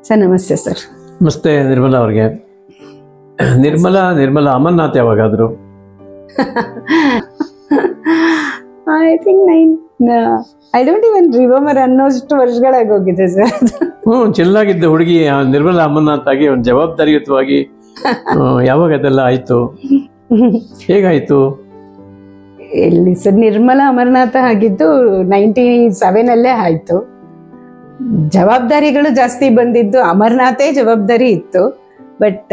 Sir ನಮಸ್ತೆ sir. ನಮಸ್ತೆ ನಿರ್ಮಲಾ ಅವ್ರಿಗೆ. ನಿರ್ಮಲಾ ಅಮರ್ನಾಥ್ ಯಾವಾಗಾದ್ರು? I think I don't even remember ಅನ್ನೋಷ್ಟು ವರ್ಷಗಳಾಗಿ ಹೋಗಿದೆ ಸರ್. ಚೆನ್ನಾಗಿದ್ದ ಹುಡುಗಿ ನಿರ್ಮಲಾ ಅಮರ್ನಾಥ್ ಆಗಿ ಒಂದು ಜವಾಬ್ದಾರಿಯುತವಾಗಿ ಯಾವಾಗ ಅದೆಲ್ಲ ಆಯ್ತು, ಹೇಗಾಯ್ತು? ಎಲ್ಲಿ ಸರ್, ನಿರ್ಮಲಾ ಅಮರನಾಥ ಆಗಿದ್ದು 97 ಆಯ್ತು. ಜವಾಬ್ದಾರಿಗಳು ಜಾಸ್ತಿ ಬಂದಿದ್ದು ಅಮರನಾಥೇ ಜವಾಬ್ದಾರಿ ಇತ್ತು. ಬಟ್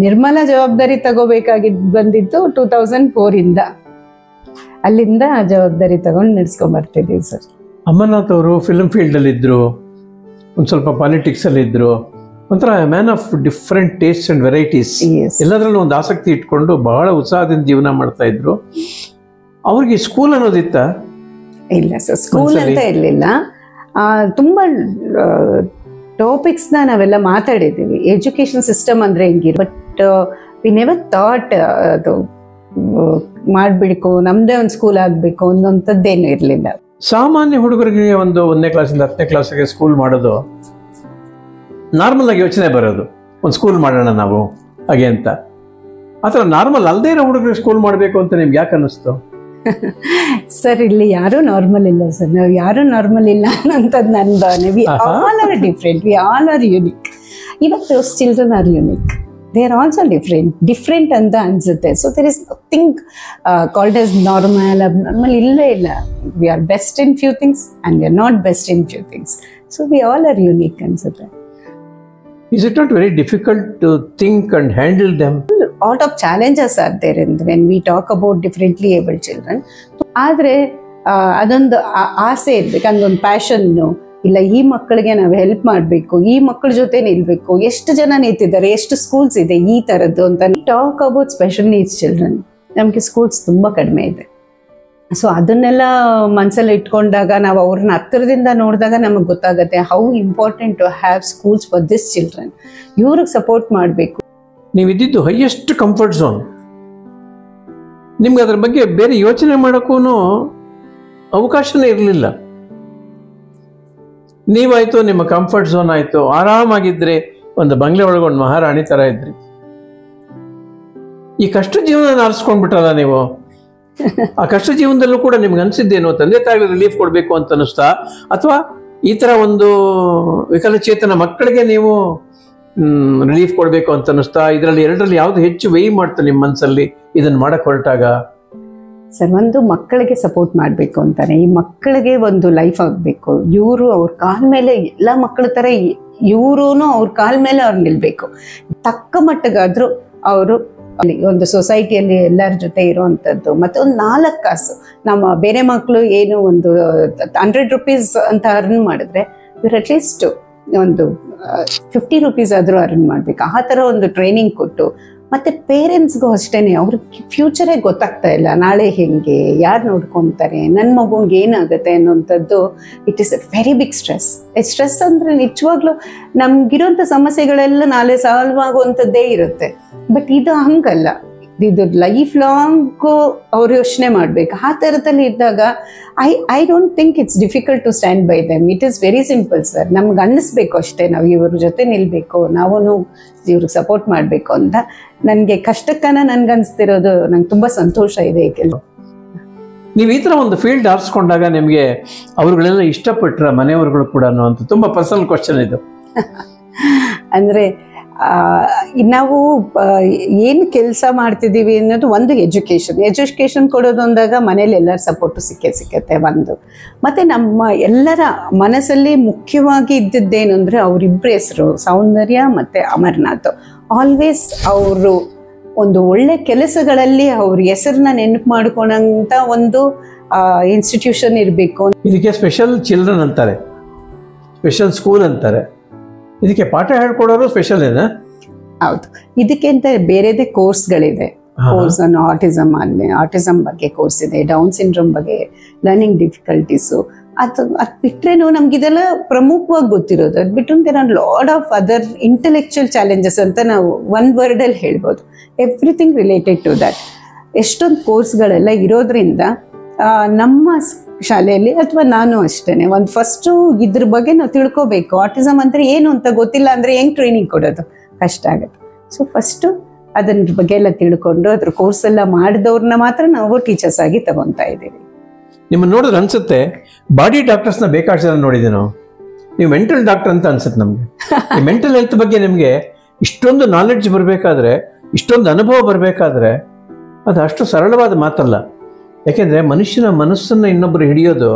ನಿರ್ಮಲಾ ಜವಾಬ್ದಾರಿ ತಗೋಬೇಕಾಗಿದ್ದು ಬಂದಿದ್ದು 2004 ಅಲ್ಲಿಂದ ಜವಾಬ್ದಾರಿ ತಗೊಂಡು ನಡೆಸ್ಕೊಂಡ್ ಬರ್ತಿದ್ದೀವಿ ಸರ್. ಅಮರ್ನಾಥ್ ಅವರು ಫಿಲ್ಮ್ ಫೀಲ್ಡಲ್ಲಿ ಇದ್ರು, ಒಂದು ಸ್ವಲ್ಪ ಪಾಲಿಟಿಕ್ಸ್ ಅಲ್ಲಿ ಇದ್ರು, ಒಂಥರ man of different taste and varieties. ಎಲ್ಲದರಲ್ಲೂ ಒಂದು ಆಸಕ್ತಿ ಇಟ್ಕೊಂಡು ಬಹಳ ಉತ್ಸಾಹದಿಂದ ಜೀವನ ಮಾಡ್ತಾ ಇದ್ರು. ಅವ್ರಿಗೆ ಸ್ಕೂಲ್ ಅನ್ನೋದಿತ್ತ? ಇಲ್ಲ ಸರ್, ಸ್ಕೂಲ್ ಅಂತ ಇರಲಿಲ್ಲ. ತುಂಬ ಟಾಪಿಕ್ಸ್ನ ನಾವೆಲ್ಲ ಮಾತಾಡಿದ್ದೀವಿ. ಎಜುಕೇಷನ್ ಸಿಸ್ಟಮ್ ಅಂದರೆ ಹೆಂಗಿರು, ಬಟ್ ವಿ ನೆವರ್ ಥಾಟ್ ಅದು ಮಾಡಬೇಕು, ನಮ್ಮದೇ ಒಂದು ಸ್ಕೂಲ್ ಆಗಬೇಕು ಅನ್ನೋಂಥದ್ದೇನು ಇರಲಿಲ್ಲ. ಸಾಮಾನ್ಯ ಹುಡುಗರಿಗೆ ಒಂದು 1ನೇ ಕ್ಲಾಸಿಂದ 10ನೇ ಕ್ಲಾಸಿಗೆ ಸ್ಕೂಲ್ ಮಾಡೋದು ನಾರ್ಮಲ್ ಆಗಿ ಯೋಚನೆ ಬರೋದು, ಒಂದು ಸ್ಕೂಲ್ ಮಾಡೋಣ ನಾವು ಹಾಗೆ ಅಂತ. ಆ ಥರ ನಾರ್ಮಲ್ ಅಲ್ಲದೇ ಇರೋ ಹುಡುಗರಿಗೆ ಸ್ಕೂಲ್ ಮಾಡಬೇಕು ಅಂತ ನಿಮ್ಗೆ ಯಾಕೆ ಅನ್ನಿಸ್ತು? ಸರ್, ಇಲ್ಲಿ ಯಾರೂ ನಾರ್ಮಲ್ ಇಲ್ಲ ಸರ್. ನಾವು ಯಾರೂ ನಾರ್ಮಲ್ ಇಲ್ಲ ಅನ್ನೋಂಥದ್ದು ನನ್ನ ಭಾವನೆ. We all are different, we all are unique. Even those children are unique, they are also different ಅಂತ ಅನ್ಸುತ್ತೆ. So there is nothing called as normal, abnormal ಇಲ್ಲೇ ಇಲ್ಲ. We are best in few things and we are not best in few things. So we all are unique ಅನ್ಸುತ್ತೆ. Is it not very difficult to think and handle them? A lot of challenges are there when we talk about differently able children. ಆದರೆ ಅದೊಂದು ಆಸೆ ಇರಬೇಕು, ಅದೊಂದು passion. ಇಲ್ಲ, ಈ ಮಕ್ಕಳಿಗೆ ನಾವು ಹೆಲ್ಪ್ ಮಾಡಬೇಕು, ಈ ಮಕ್ಕಳ ಜೊತೆ ನಿಲ್ಬೇಕು. ಎಷ್ಟು ಜನ ನಿಂತಿದ್ದಾರೆ, ಎಷ್ಟು ಸ್ಕೂಲ್ಸ್ ಇದೆ ಈ ಥರದ್ದು ಅಂತ. Talk about special needs children, ನಮಗೆ ಸ್ಕೂಲ್ಸ್ ತುಂಬ ಕಡಿಮೆ ಇದೆ. ಸೊ ಅದನ್ನೆಲ್ಲ ಮನಸ್ಸಲ್ಲಿ ಇಟ್ಕೊಂಡಾಗ ನಾವು ಅವ್ರನ್ನ ಹತ್ತಿರದಿಂದ ನೋಡಿದಾಗ ನಮಗೆ ಗೊತ್ತಾಗುತ್ತೆ how important to have schools for this children. ಇವ್ರಿಗೆ ಸಪೋರ್ಟ್ ಮಾಡಬೇಕು. ನೀವು ಇದ್ದಿದ್ದು ಹೈಯೆಸ್ಟ್ ಕಂಫರ್ಟ್ ಝೋನ್. ನಿಮ್ಗೆ ಅದ್ರ ಬಗ್ಗೆ ಬೇರೆ ಯೋಚನೆ ಮಾಡೋಕ್ಕೂ ಅವಕಾಶನೇ ಇರಲಿಲ್ಲ. ನೀವಾಯ್ತು, ನಿಮ್ಮ ಕಂಫರ್ಟ್ ಝೋನ್ ಆಯ್ತು, ಆರಾಮಾಗಿದ್ರೆ ಒಂದು ಬಂಗ್ಲೆ ಒಳಗೆ ಒಂದು ಮಹಾರಾಣಿ ಥರ ಇದ್ರಿ. ಈ ಕಷ್ಟ ಜೀವನ ಆರಿಸ್ಕೊಂಡ್ಬಿಟ್ರಲ್ಲ ನೀವು. ಆ ಕಷ್ಟ ಜೀವನದಲ್ಲೂ ಕೂಡ ನಿಮ್ಗೆ ಅನ್ಸಿದ್ದೇನೋ ತಂದೆ ತಾಯಿಗೆ ರಿಲೀಫ್ ಕೊಡಬೇಕು ಅಂತ ಅನಿಸ್ತಾ, ಅಥವಾ ಈ ಥರ ಒಂದು ವಿಕಲಚೇತನ ಮಕ್ಕಳಿಗೆ ನೀವು ರಿಲೀಫ್ ಕೊಡಬೇಕು ಅಂತ ಅನಿಸ್ತಾ? ಇದರಲ್ಲಿ ಎರಡರಲ್ಲಿ ಯಾವುದು ಹೆಚ್ಚು ವೇಯಿ ಮಾಡ್ತಾ ನಿಮ್ಮ ಮನಸ್ಸಲ್ಲಿ ಇದನ್ನು ಮಾಡಕ್ಕೆ ಹೊರಟಾಗ? ಸರ್, ಒಂದು ಮಕ್ಕಳಿಗೆ ಸಪೋರ್ಟ್ ಮಾಡಬೇಕು ಅಂತಾನೆ. ಈ ಮಕ್ಕಳಿಗೆ ಒಂದು ಲೈಫ್ ಆಗಬೇಕು. ಇವರು ಅವ್ರ ಕಾಲ ಮೇಲೆ, ಎಲ್ಲ ಮಕ್ಕಳ ಥರ ಇವರು ಅವ್ರ ಕಾಲ ಮೇಲೆ ಅವ್ರು ನಿಲ್ಬೇಕು. ತಕ್ಕ ಮಟ್ಟಿಗಾದರೂ ಅವರು ಒಂದು ಸೊಸೈಟಿಯಲ್ಲಿ ಎಲ್ಲರ ಜೊತೆ ಇರೋವಂಥದ್ದು. ಮತ್ತು ಒಂದು 4 ಕಾಸು ನಮ್ಮ ಬೇರೆ ಮಕ್ಕಳು ಏನು ಒಂದು 100 ರೂಪೀಸ್ ಅಂತ ಅರ್ನ್ ಮಾಡಿದ್ರೆ ಇವ್ರು ಅಟ್ಲೀಸ್ಟ್ ಒಂದು 50 ರೂಪೀಸ್ ಆದರೂ ಅರ್ನ್ ಮಾಡಬೇಕು. ಆ ಥರ ಒಂದು ಟ್ರೈನಿಂಗ್ ಕೊಟ್ಟು, ಮತ್ತು ಪೇರೆಂಟ್ಸ್ಗೂ ಅಷ್ಟೇ, ಅವ್ರಿಗೆ ಫ್ಯೂಚರೇ ಗೊತ್ತಾಗ್ತಾ ಇಲ್ಲ, ನಾಳೆ ಹೆಂಗೆ, ಯಾರು ನೋಡ್ಕೊತಾರೆ, ನನ್ನ ಮಗುಂಗೆ ಏನಾಗುತ್ತೆ ಅನ್ನೋಂಥದ್ದು. It is a very big stress. Stress ಅಂದರೆ ನಿಜವಾಗ್ಲೂ ನಮಗಿರೋಂಥ ಸಮಸ್ಯೆಗಳೆಲ್ಲ ನಾಳೆ ಸಾಲ್ವ್ ಆಗುವಂಥದ್ದೇ ಇರುತ್ತೆ. ಬಟ್ ಇದು ಹಂಗಲ್ಲ, ಇದು ಲೈಫ್ ಲಾಂಗು ಅವ್ರು ಯೋಚನೆ ಮಾಡಬೇಕು. ಆ ಥರದಲ್ಲಿ ಇದ್ದಾಗ I don't think it's difficult to stand by them. It is very simple sir. ನಮ್ಗೆ ಅನ್ನಿಸ್ಬೇಕು ಅಷ್ಟೇ, ನಾವು ಇವ್ರ ಜೊತೆ ನಿಲ್ಲಬೇಕು, ನಾವು ಇವ್ರಿಗೆ ಸಪೋರ್ಟ್ ಮಾಡಬೇಕು ಅಂತ. ನನಗೆ ಕಷ್ಟಕ್ಕನ ನನ್ಗನ್ಸ್ತಿರೋದು, ನಂಗೆ ತುಂಬ ಸಂತೋಷ ಇದೆ. ಕೆಲವು ನೀವು ಈ ಥರ ಒಂದು ಫೀಲ್ಡ್ ಆರಿಸ್ಕೊಂಡಾಗ ನಿಮಗೆ ಅವ್ರುಗಳೆಲ್ಲ ಇಷ್ಟಪಟ್ರ ಮನೆಯವ್ರುಗಳು ಕೂಡ ಅಂತ ತುಂಬ ಪರ್ಸನಲ್ ಕ್ವಶನ್ ಇದು. ಅಂದರೆ ನಾವು ಏನು ಕೆಲಸ ಮಾಡ್ತಿದ್ದೀವಿ ಅನ್ನೋದು ಒಂದು ಎಜುಕೇಷನ್ ಕೊಡೋದು ಅಂದಾಗ ಮನೇಲಿ ಎಲ್ಲರ ಸಪೋರ್ಟು ಸಿಕ್ಕತ್ತೆ ಒಂದು. ಮತ್ತು ನಮ್ಮ ಎಲ್ಲರ ಮನಸ್ಸಲ್ಲಿ ಮುಖ್ಯವಾಗಿ ಇದ್ದಿದ್ದೇನು ಅಂದರೆ ಅವರಿಬ್ಬರ ಹೆಸರು ಸೌಂದರ್ಯ ಮತ್ತು ಅಮರನಾಥ್. ಆಲ್ವೇಸ್ ಅವರು ಒಂದು ಒಳ್ಳೆ ಕೆಲಸಗಳಲ್ಲಿ ಅವ್ರ ಹೆಸರನ್ನ ನೆನಪು ಮಾಡ್ಕೊಳಂಥ ಒಂದು ಇನ್ಸ್ಟಿಟ್ಯೂಷನ್ ಇರಬೇಕು. ಇದಕ್ಕೆ ಸ್ಪೆಷಲ್ ಚಿಲ್ಡ್ರನ್ ಅಂತಾರೆ, ಸ್ಪೆಷಲ್ ಸ್ಕೂಲ್ ಅಂತಾರೆ. ಇದಕ್ಕೆ ಪಾಠ ಹೇಳ್ಕೊಡೋರು ಸ್ಪೆಷಲ್ ಏನ? ಹೌದು, ಇದಕ್ಕೆ ಅಂತ ಬೇರೆದೇ ಕೋರ್ಸ್ಗಳಿದೆ. ಕೋರ್ಸ್ ಅನ್ನು ಆಟಿಸಮ್ ಬಗ್ಗೆ ಕೋರ್ಸ್ ಇದೆ, ಡೌನ್ ಸಿಂಡ್ರೋಮ್ ಬಗ್ಗೆ, ಲರ್ನಿಂಗ್ ಡಿಫಿಕಲ್ಟೀಸು. ಅದು ಬಿಟ್ಟರೇನು ನಮಗಿದೆಲ್ಲ ಪ್ರಮುಖವಾಗಿ ಗೊತ್ತಿರೋದು. ಅದು ಬಿಟ್ಟು there are lot of other intellectual challenges ಅಂತ ನಾವು ಒಂದು ವರ್ಡಲ್ಲಿ ಹೇಳ್ಬೋದು. Everything related to that. ಎಷ್ಟೊಂದು ಕೋರ್ಸ್ಗಳೆಲ್ಲ ಇರೋದ್ರಿಂದ ನಮ್ಮ ಶಾಲೆಯಲ್ಲಿ, ಅಥವಾ ನಾನು ಅಷ್ಟೇನೆ. ಒಂದು ಫಸ್ಟು ಇದ್ರ ಬಗ್ಗೆ ನಾವು ತಿಳ್ಕೋಬೇಕು. ಆಟಿಸಮ್ ಅಂದರೆ ಏನು ಅಂತ ಗೊತ್ತಿಲ್ಲ ಅಂದರೆ ಹೆಂಗೆ ಟ್ರೈನಿಂಗ್ ಕೊಡೋದು, ಕಷ್ಟ ಆಗುತ್ತೆ. ಸೊ ಫಸ್ಟು ಅದ್ರ ಬಗ್ಗೆ ಎಲ್ಲ ತಿಳ್ಕೊಂಡು ಅದ್ರ ಕೋರ್ಸ್ ಎಲ್ಲ ಮಾಡಿದವ್ರನ್ನ ಮಾತ್ರ ನಾವು ಟೀಚರ್ಸ್ ಆಗಿ ತಗೊತಾ ಇದ್ದೀವಿ. ನಿಮ್ಮನ್ನು ನೋಡಿದ್ರೆ ಅನ್ಸುತ್ತೆ ಬಾಡಿ ಡಾಕ್ಟರ್ಸ್ನ ಬೇಕಾದ ನೋಡಿದೆ ನಾವು, ನೀವು ಮೆಂಟಲ್ ಡಾಕ್ಟರ್ ಅಂತ ಅನ್ಸುತ್ತೆ ನಮಗೆ. ಈ ಮೆಂಟಲ್ ಹೆಲ್ತ್ ಬಗ್ಗೆ ನಿಮಗೆ ಇಷ್ಟೊಂದು ನಾಲೆಡ್ಜ್ ಬರಬೇಕಾದ್ರೆ, ಇಷ್ಟೊಂದು ಅನುಭವ ಬರಬೇಕಾದ್ರೆ ಅದು ಅಷ್ಟು ಸರಳವಾದ ಮಾತಲ್ಲ. ಯಾಕೆಂದರೆ ಮನುಷ್ಯನ ಮನಸ್ಸನ್ನು ಇನ್ನೊಬ್ಬರು ಹಿಡಿಯೋದು